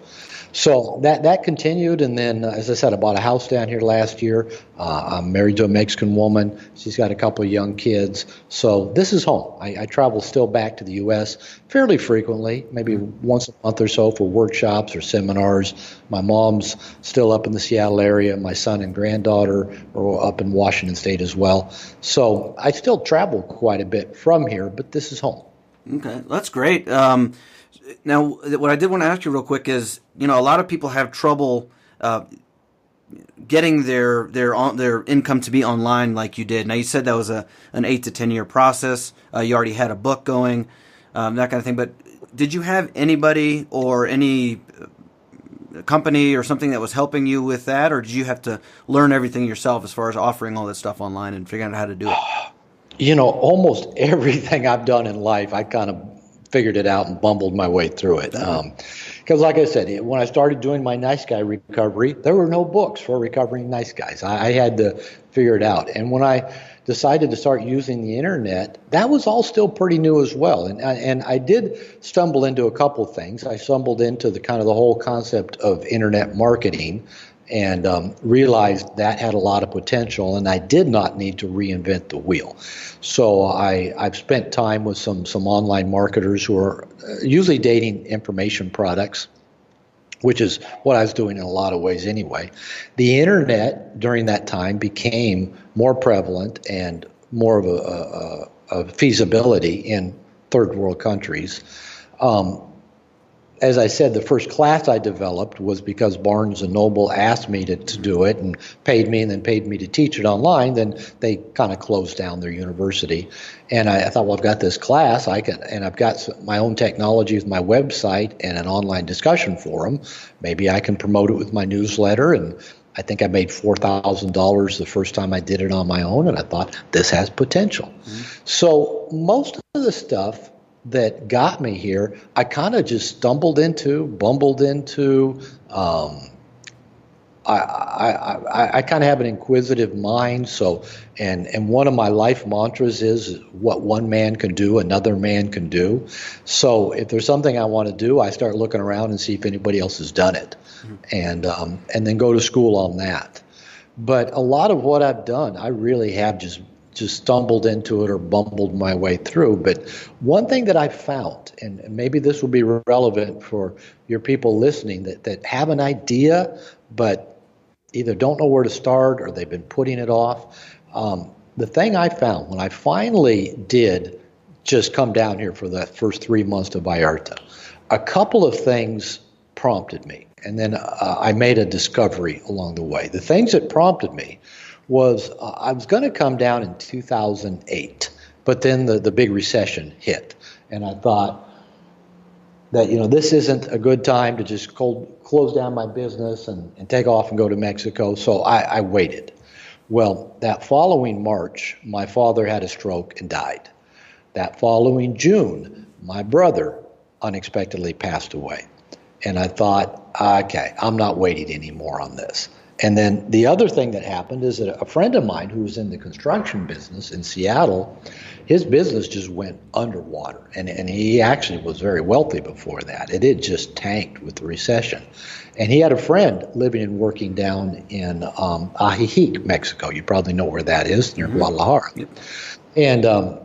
So that continued, and then, as I said, I bought a house down here last year. I'm married to a Mexican woman. She's got a couple of young kids. So this is home. I travel still back to the U.S. fairly frequently, maybe once a month or so for workshops or seminars. My mom's still up in the Seattle area. My son and granddaughter are up in Washington State as well. So I still travel quite a bit from here, but this is home. Okay, that's great. Now, what I did want to ask you real quick is, a lot of people have trouble getting their income to be online like you did. Now, you said that was an 8 to 10 year process. You already had a book going, that kind of thing. But did you have anybody or any company or something that was helping you with that, or did you have to learn everything yourself as far as offering all this stuff online and figuring out how to do it? Almost everything I've done in life, I kind of figured it out and bumbled my way through it. Because like I said, when I started doing my nice guy recovery, there were no books for recovering nice guys. I had to figure it out. And when I decided to start using the internet, that was all still pretty new as well. And I did stumble into a couple things. I stumbled into the whole concept of internet marketing and realized that had a lot of potential, and I did not need to reinvent the wheel. So I've spent time with some online marketers who are usually dating information products, which is what I was doing in a lot of ways anyway. The internet during that time became more prevalent and more of a feasibility in third world countries. As I said, the first class I developed was because Barnes & Noble asked me to do it and paid me to teach it online. Then they kind of closed down their university. And I thought, well, I've got this class, and I've got my own technology with my website and an online discussion forum. Maybe I can promote it with my newsletter. And I think I made $4,000 the first time I did it on my own. And I thought, this has potential. Mm-hmm. So most of the stuff that got me here, I kind of just bumbled into. I kind of have an inquisitive mind, so and one of my life mantras is what one man can do, another man can do. So if there's something I want to do, I start looking around and see if anybody else has done it, and then go to school on that. But a lot of what I've done, I really have just stumbled into it or bumbled my way through. But one thing that I've found, and maybe this will be relevant for your people listening that have an idea, but either don't know where to start or they've been putting it off. The thing I found when I finally did just come down here for the first 3 months to Vallarta, a couple of things prompted me. And then I made a discovery along the way. The things that prompted me was I was going to come down in 2008, but then the big recession hit. And I thought that, this isn't a good time to just close down my business and take off and go to Mexico. So I waited. Well, that following March, my father had a stroke and died. That following June, my brother unexpectedly passed away. And I thought, okay, I'm not waiting anymore on this. And then the other thing that happened is that a friend of mine who was in the construction business in Seattle, his business just went underwater. And he actually was very wealthy before that. It had just tanked with the recession. And he had a friend living and working down in Ajijic, Mexico. You probably know where that is, near Guadalajara. Yep. And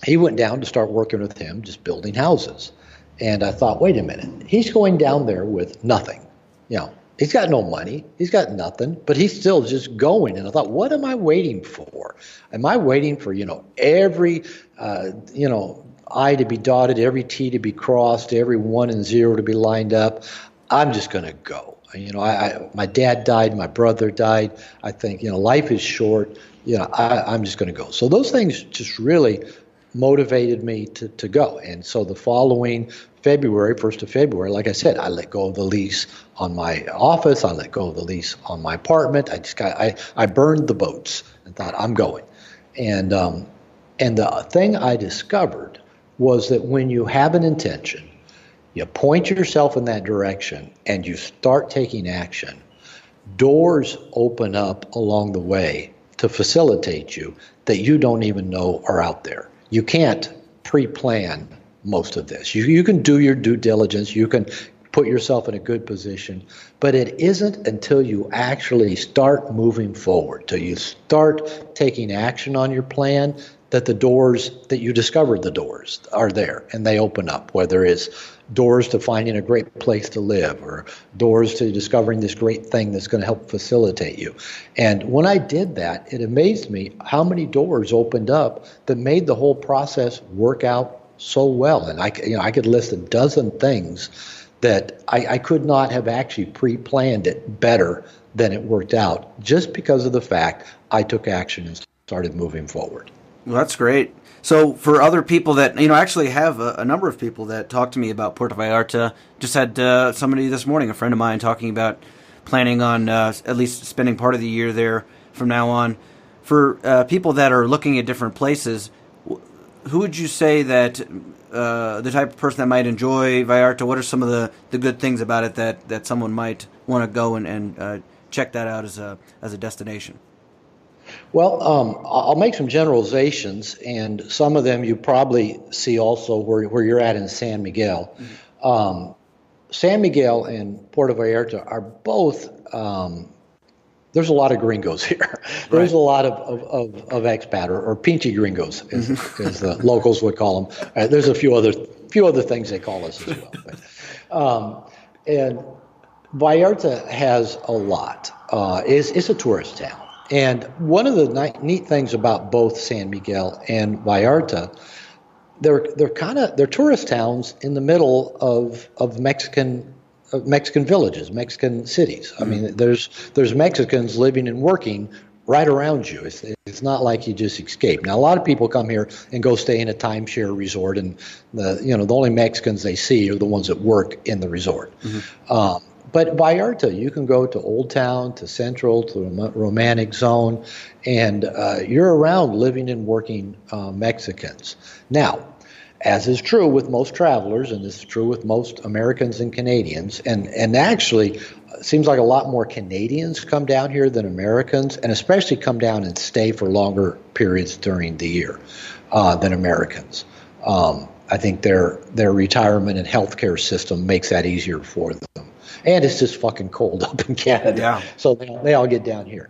he went down to start working with him, just building houses. And I thought, wait a minute, he's going down there with nothing. He's got no money, he's got nothing, but he's still just going. And I thought, what am I waiting for? Am I waiting for, every, I to be dotted, every T to be crossed, every 1 and 0 to be lined up? I'm just going to go. My dad died, my brother died. I think, life is short. I'm just going to go. So those things just really motivated me to go. And so the following February, 1st of February, like I said, I let go of the lease on my office. I let go of the lease on my apartment. I burned the boats and thought, I'm going. And the thing I discovered was that when you have an intention, you point yourself in that direction and you start taking action, doors open up along the way to facilitate you that you don't even know are out there. You can't pre-plan most of this. You can do your due diligence. You can put yourself in a good position, but it isn't until you actually start moving forward, till you start taking action on your plan, that the doors, that you discover the doors are there and they open up, whether it's doors to finding a great place to live or doors to discovering this great thing that's going to help facilitate you. And when I did that, it amazed me how many doors opened up that made the whole process work out so well. And I could list a dozen things that I could not have actually pre-planned it better than it worked out, just because of the fact I took action and started moving forward. Well, that's great. So for other people that, I actually have a number of people that talk to me about Puerto Vallarta. Just had somebody this morning, a friend of mine, talking about planning on at least spending part of the year there from now on. For people that are looking at different places, who would you say that the type of person that might enjoy Vallarta? What are some of the good things about it that someone might want to go and check that out as a destination? Well, I'll make some generalizations, and some of them you probably see also where you're at in San Miguel. Mm-hmm. San Miguel and Puerto Vallarta are both, there's a lot of gringos here. There's a lot of expat or pinche gringos, as the locals would call them. There's a few other things they call us as well. And Vallarta has a lot. It's a tourist town. And one of the neat things about both San Miguel and Vallarta, they're tourist towns in the middle of Mexican villages, Mexican cities. I mean, there's Mexicans living and working right around you. It's not like you just escape. Now, a lot of people come here and go stay in a timeshare resort, and the only Mexicans they see are the ones that work in the resort. Mm-hmm. But Vallarta, you can go to Old Town, to Central, to the Romantic Zone, and you're around living and working Mexicans. Now, as is true with most travelers, and this is true with most Americans and Canadians. And actually, it seems like a lot more Canadians come down here than Americans, and especially come down and stay for longer periods during the year than Americans. I think their retirement and healthcare system makes that easier for them. And it's just fucking cold up in Canada, Yeah. so they all get down here.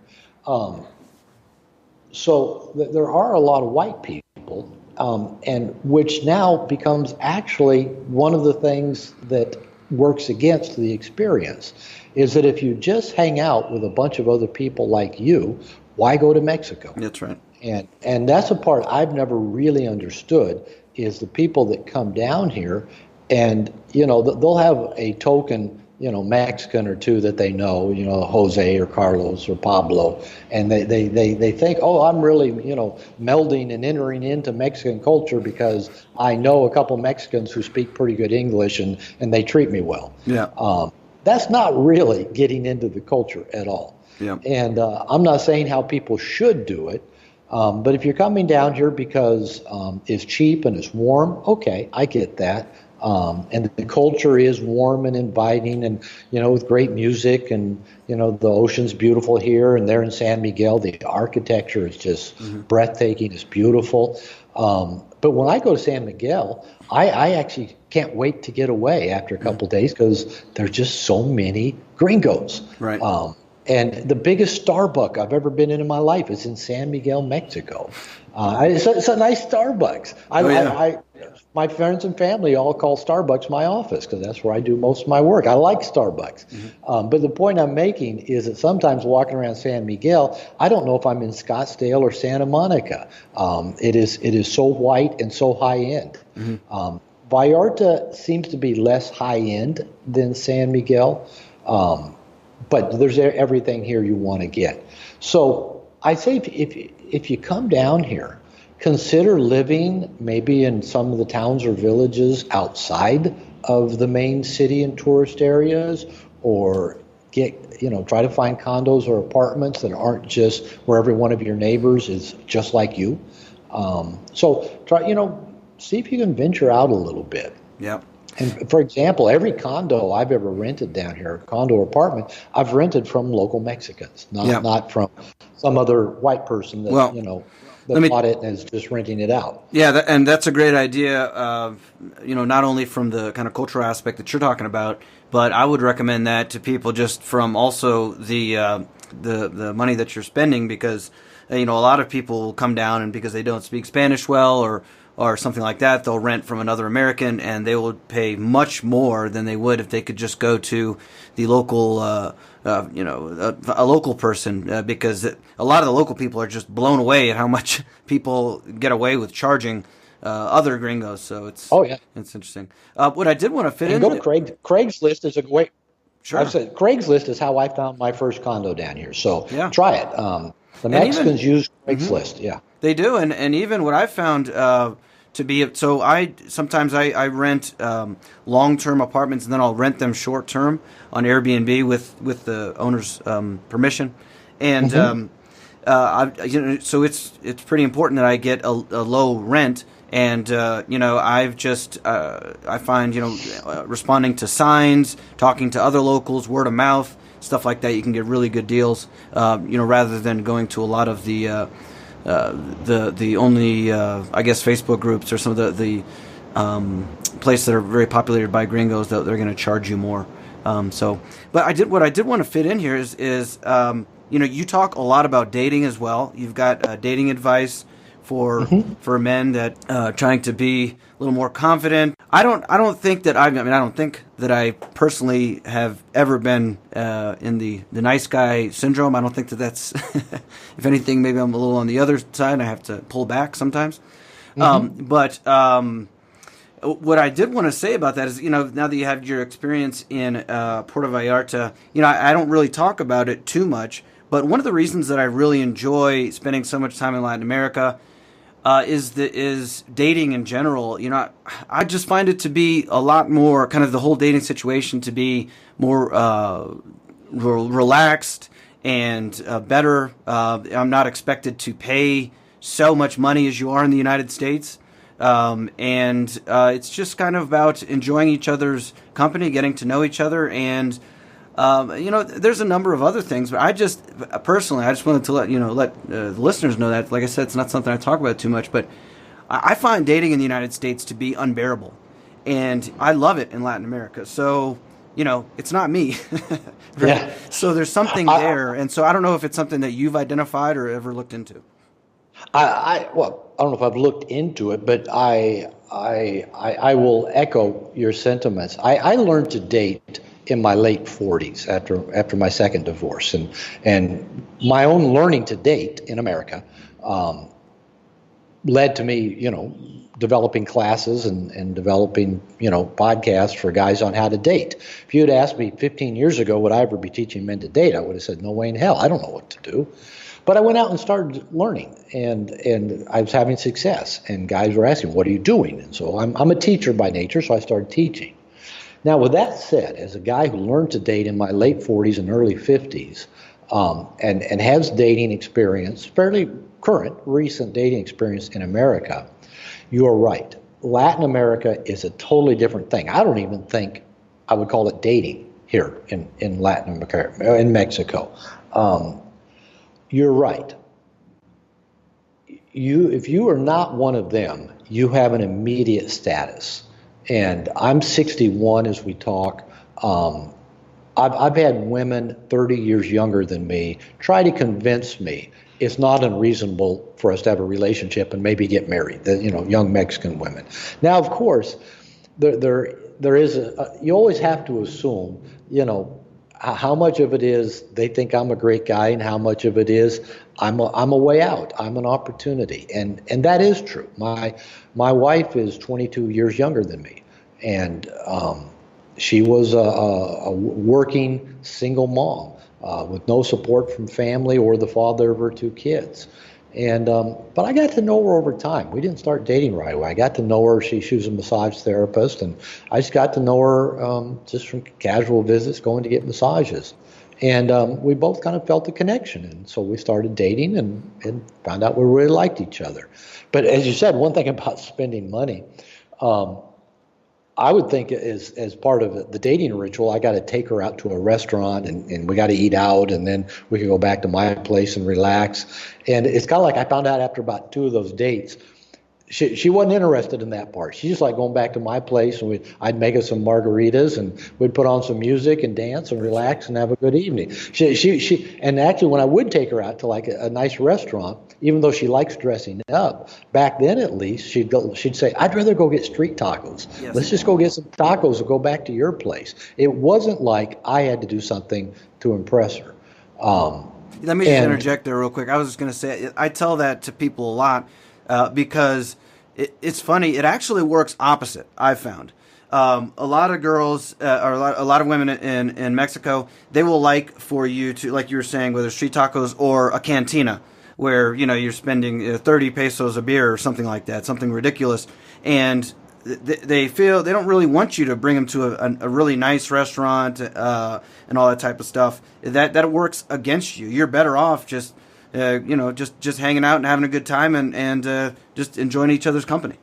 So there are a lot of white people, and which now becomes actually one of the things that works against the experience, is that if you just hang out with a bunch of other people like you, why go to Mexico? That's right. And that's a part I've never really understood, is the people that come down here, and they'll have a token Mexican or two that they know, Jose or Carlos or Pablo, and they think, oh, I'm really melding and entering into Mexican culture because I know a couple Mexicans who speak pretty good English and they treat me well. Yeah. That's not really getting into the culture at all. Yeah. And I'm not saying how people should do it, but if you're coming down here because it's cheap and it's warm, okay, I get that. And the culture is warm and inviting, and with great music, and the ocean's beautiful here, and there in San Miguel, the architecture is just breathtaking. It's beautiful. But when I go to San Miguel, I actually can't wait to get away after a couple of days, because there's just so many gringos. Right. And the biggest Starbucks I've ever been in my life is in San Miguel, Mexico. It's a nice Starbucks. My friends and family all call Starbucks my office, because that's where I do most of my work. I like Starbucks. But the point I'm making is that sometimes walking around San Miguel, I don't know if I'm in Scottsdale or Santa Monica. It is so white and so high end. Vallarta seems to be less high end than San Miguel. But there's everything here you want to get. So I say if you come down here, consider living maybe in some of the towns or villages outside of the main city and tourist areas, or try to find condos or apartments that aren't just where every one of your neighbors is just like you. So try, see if you can venture out a little bit. Yep. And for example, every condo I've ever rented down here, condo or apartment, I've rented from local Mexicans, not from some other white person that bought it and is just renting it out. Yeah, and that's a great idea. Not only from the kind of cultural aspect that you're talking about, but I would recommend that to people just from also the money that you're spending, because a lot of people will come down, and because they don't speak Spanish well or something like that, they'll rent from another American, and they will pay much more than they would if they could just go to the local, a local person, because a lot of the local people are just blown away at how much people get away with charging other gringos. So it's interesting. What I did want to fit in. Go to Craigslist is a great. Sure. I've said Craigslist is how I found my first condo down here. So try it. The Mexicans use Craigslist. Yeah. They do, and even what I've found to be, so I sometimes rent long-term apartments, and then I'll rent them short-term on Airbnb with the owner's permission, and so it's pretty important that I get a low rent, and I've just I find responding to signs, talking to other locals, word of mouth, stuff like that, you can get really good deals, rather than going to a lot of the only I guess Facebook groups or some of the places that are very populated by gringos that they're going to charge you more. But what I did want to fit in here is you talk a lot about dating as well. You've got dating advice for men that trying to be a little more confident. I don't think that I don't think that I personally have ever been in the nice guy syndrome. I don't think that's if anything, maybe I'm a little on the other side. I have to pull back sometimes. But what I did want to say about that is, now that you have your experience in Puerto Vallarta, I don't really talk about it too much. But one of the reasons that I really enjoy spending so much time in Latin America is dating in general. I just find it to be a lot more, kind of the whole dating situation to be more relaxed and better. I'm not expected to pay so much money as you are in the United States. And it's just kind of about enjoying each other's company, getting to know each other, and there's a number of other things. But I just wanted to let the listeners know that, like I said, it's not something I talk about too much, but I find dating in the United States to be unbearable, and I love it in Latin America. So, it's not me. Right? Yeah. So there's something there. And so I don't know if it's something that you've identified or ever looked into. Well, I don't know if I've looked into it, but I will echo your sentiments. I learned to date in my late 40s after my second divorce, and my own learning to date in America led to me, developing classes and developing, podcasts for guys on how to date. If you had asked me 15 years ago, would I ever be teaching men to date, I would have said, no way in hell. I don't know what to do. But I went out and started learning, and I was having success. And guys were asking, what are you doing? And so I'm a teacher by nature, so I started teaching. Now, with that said, as a guy who learned to date in my late 40s and early 50s, and has dating experience, fairly current, recent dating experience in America, you are right. Latin America is a totally different thing. I don't even think I would call it dating here in Latin America, in Mexico. You're right. If you are not one of them, you have an immediate status. And I'm 61 as we talk. I've had women 30 years younger than me try to convince me it's not unreasonable for us to have a relationship and maybe get married. Young Mexican women. Now, of course, there is you always have to assume, how much of it is they think I'm a great guy and how much of it is I'm a way out. I'm an opportunity. And that is true. My wife is 22 years younger than me. And she was a working single mom with no support from family or the father of her two kids. And but I got to know her over time. We didn't start dating right away. I got to know her. She was a massage therapist, and I just got to know her just from casual visits, going to get massages. And we both kind of felt a connection, and so we started dating and found out we really liked each other. But as you said, one thing about spending money, I would think as part of the dating ritual, I got to take her out to a restaurant and we got to eat out, and then we could go back to my place and relax. And it's kind of like I found out after about 2 of those dates, she wasn't interested in that part. She just liked going back to my place, and I'd make us some margaritas, and we'd put on some music and dance and relax and have a good evening. And actually, when I would take her out to like a nice restaurant, even though she likes dressing up, back then at least, she'd say, I'd rather go get street tacos. Yes. Let's just go get some tacos and go back to your place. It wasn't like I had to do something to impress her. Let me just interject there real quick. I was just going to say, I tell that to people a lot because it's funny. It actually works opposite, I've found. A lot of girls or a lot of women in Mexico, they will like for you to, like you were saying, whether street tacos or a cantina, where you're spending 30 pesos a beer or something like that, something ridiculous, and they feel they don't really want you to bring them to a really nice restaurant and all that type of stuff. That works against you. You're better off just hanging out and having a good time and just enjoying each other's company.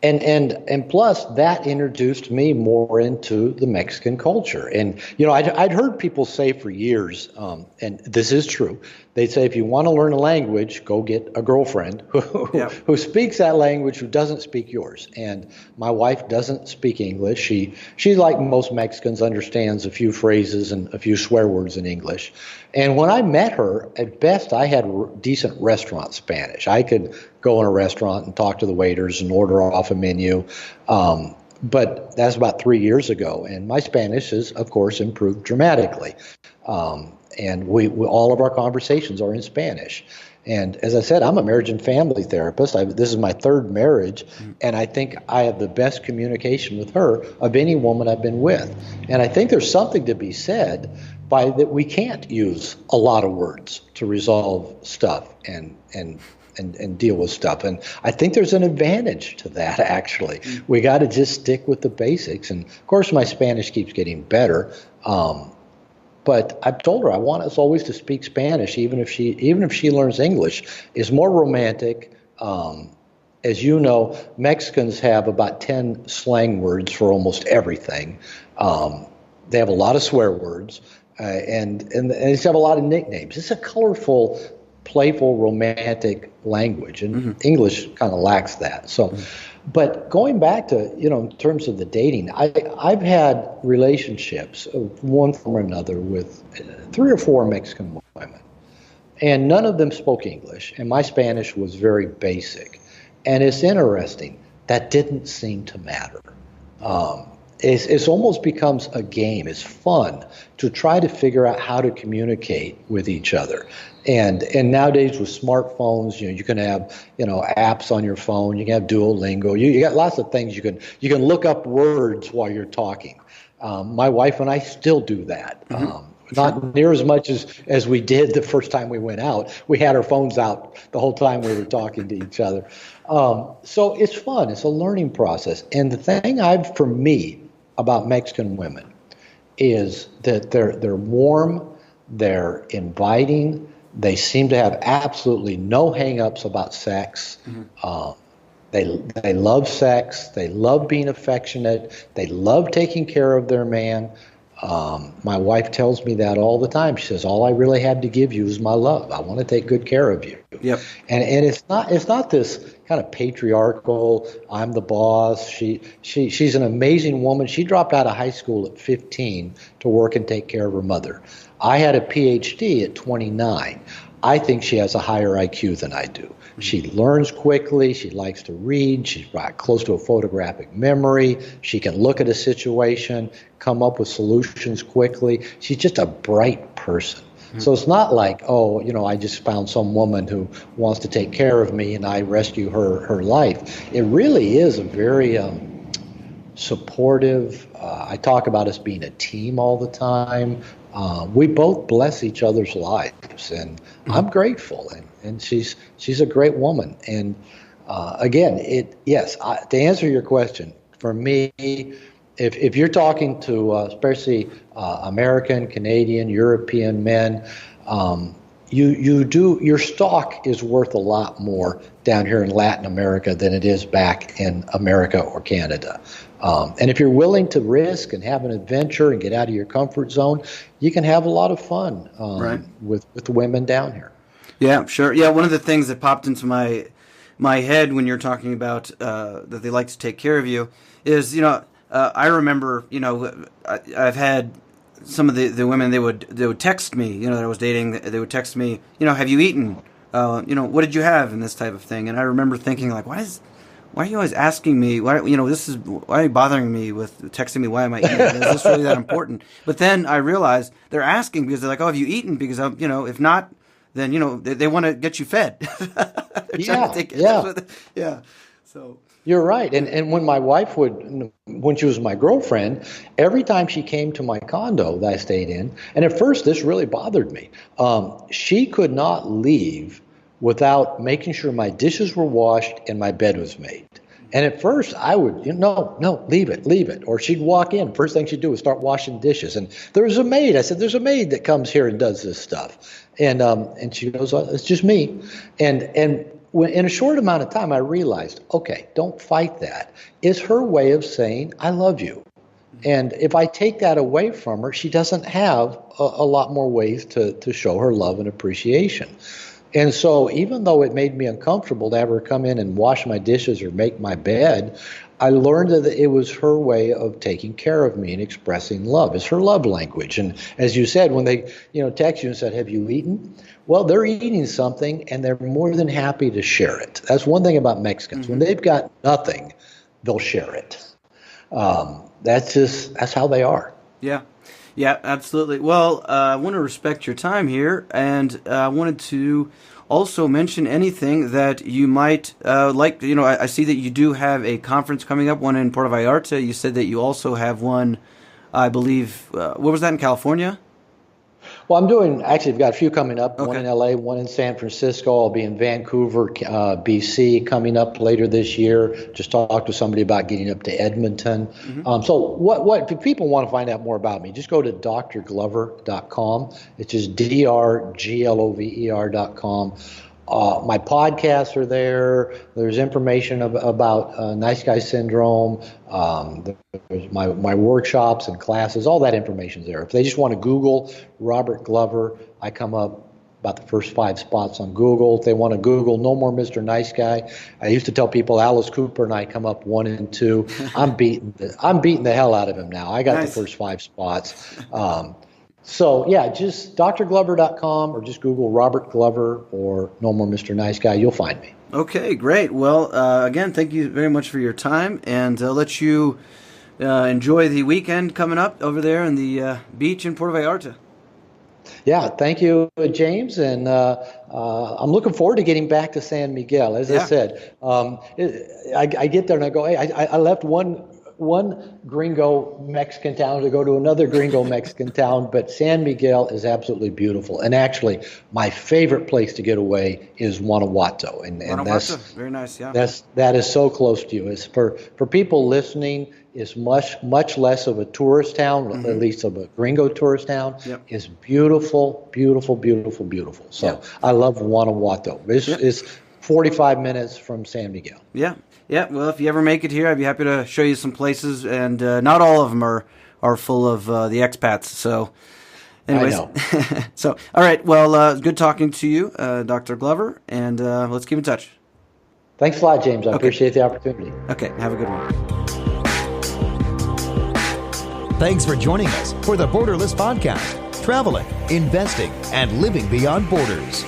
And plus, that introduced me more into the Mexican culture. And, I'd heard people say for years, and this is true, they'd say, if you want to learn a language, go get a girlfriend who speaks that language, who doesn't speak yours. And my wife doesn't speak English. She like most Mexicans, understands a few phrases and a few swear words in English. And when I met her, at best, I had decent restaurant Spanish. I could go in a restaurant and talk to the waiters and order off a menu. But that's about 3 years ago. And my Spanish has, of course, improved dramatically. And we all of our conversations are in Spanish. And as I said, I'm a marriage and family therapist. This is my third marriage, and I think I have the best communication with her of any woman I've been with. And I think there's something to be said by that we can't use a lot of words to resolve stuff and deal with stuff. And I think there's an advantage to that, actually. We got to just stick with the basics. And, of course, my Spanish keeps getting better. But I've told her I want us always to speak Spanish, even if she learns English. It's more romantic. as you know, Mexicans have about 10 slang words for almost everything. They have a lot of swear words, and they have a lot of nicknames. It's a colorful, playful, romantic language, and English kind of lacks that. So, but going back to, in terms of the dating, I've had relationships of one form or another with 3 or 4 Mexican women, and none of them spoke English, and my Spanish was very basic. And it's interesting, that didn't seem to matter. It's almost becomes a game. It's fun to try to figure out how to communicate with each other. And nowadays with smartphones, you can have, apps on your phone. You can have Duolingo. You got lots of things you can look up words while you're talking. My wife and I still do that. Not near as much as we did the first time we went out. We had our phones out the whole time we were talking to each other. So it's fun. It's a learning process. And the thing for me, about Mexican women is that they're warm, they're inviting, they seem to have absolutely no hang-ups about sex. They love sex, they love being affectionate, they love taking care of their man. My wife tells me that all the time. She says, all I really have to give you is my love. I want to take good care of you. Yep. And it's not this kind of patriarchal, I'm the boss. She's an amazing woman. She dropped out of high school at 15 to work and take care of her mother. I had a PhD at 29. I think she has a higher IQ than I do. She learns quickly. She likes to read. She's close to a photographic memory. She can look at a situation, come up with solutions quickly. She's just a bright person. So it's not like, I just found some woman who wants to take care of me and I rescue her life. It really is a very supportive. I talk about us being a team all the time. We both bless each other's lives, and I'm grateful. And she's a great woman. And again, to answer your question, for me, if you're talking to especially American, Canadian, European men, your stock is worth a lot more down here in Latin America than it is back in America or Canada. And if you're willing to risk and have an adventure and get out of your comfort zone, you can have a lot of fun with the women down here. Yeah, sure. Yeah, one of the things that popped into my head when you're talking about that they like to take care of you is, I remember, I've had some of the women, they would text me, that I was dating, they would text me, have you eaten? What did you have? And this type of thing. And I remember thinking, like, why are you always asking me? Why are you bothering me with texting me? Why am I eating? Is this really that important? But then I realized they're asking because they're like, oh, have you eaten? Because if not, then they want to get you fed. So you're right. And when my wife when she was my girlfriend, every time she came to my condo that I stayed in, and at first this really bothered me, she could not leave without making sure my dishes were washed and my bed was made. And at first I would, no, leave it. Or she'd walk in. First thing she'd do was start washing dishes. And there was a maid. I said, there's a maid that comes here and does this stuff. And she goes, it's just me. And in a short amount of time, I realized, okay, don't fight that. It's her way of saying, I love you. And if I take that away from her, she doesn't have a lot more ways to show her love and appreciation. And so even though it made me uncomfortable to have her come in and wash my dishes or make my bed, I learned that it was her way of taking care of me and expressing love. It's her love language. And as you said, when they text you and said, have you eaten? Well, they're eating something and they're more than happy to share it. That's one thing about Mexicans. When they've got nothing, they'll share it. That's how they are. Yeah, absolutely. Well, I want to respect your time here, and I wanted to also mention anything that you might like. I see that you do have a conference coming up, one in Puerto Vallarta. You said that you also have one, I believe, what was that, in California? Well, I've got a few coming up, one in LA, one in San Francisco. I'll be in Vancouver, BC coming up later this year. Just talked to somebody about getting up to Edmonton. So what if people want to find out more about me, just go to drglover.com. It's just drglover.com. My podcasts are there. There's information about nice guy syndrome. There's my workshops and classes. All that information's there. If they just want to Google Robert Glover, I come up about the first 5 spots on Google. If they want to Google No More Mr. Nice Guy, I used to tell people Alice Cooper and I come up 1 and 2. I'm beating the hell out of him now. I got the first 5 spots. So, yeah, just drglover.com or just Google Robert Glover or No More Mr. Nice Guy. You'll find me. Okay, great. Well, again, thank you very much for your time, and I'll let you enjoy the weekend coming up over there in the beach in Puerto Vallarta. Yeah, thank you, James, and I'm looking forward to getting back to San Miguel. As I said, I get there and I go, hey, I left one gringo Mexican town to go to another gringo Mexican town, but San Miguel is absolutely beautiful. And actually, my favorite place to get away is Guanajuato, and that's very nice. Yeah, that is so close to you. It's for people listening. Is much less of a tourist town, at least of a gringo tourist town. Is beautiful, beautiful, beautiful, beautiful. So I love Guanajuato. This is 45 minutes from San Miguel. Yeah. Well, if you ever make it here, I'd be happy to show you some places, and not all of them are full of the expats. So, anyways, I know. So all right. Well, good talking to you, Dr. Glover, and let's keep in touch. Thanks a lot, James. I appreciate the opportunity. Okay. Have a good one. Thanks for joining us for the Borderless Podcast, traveling, investing, and living beyond borders.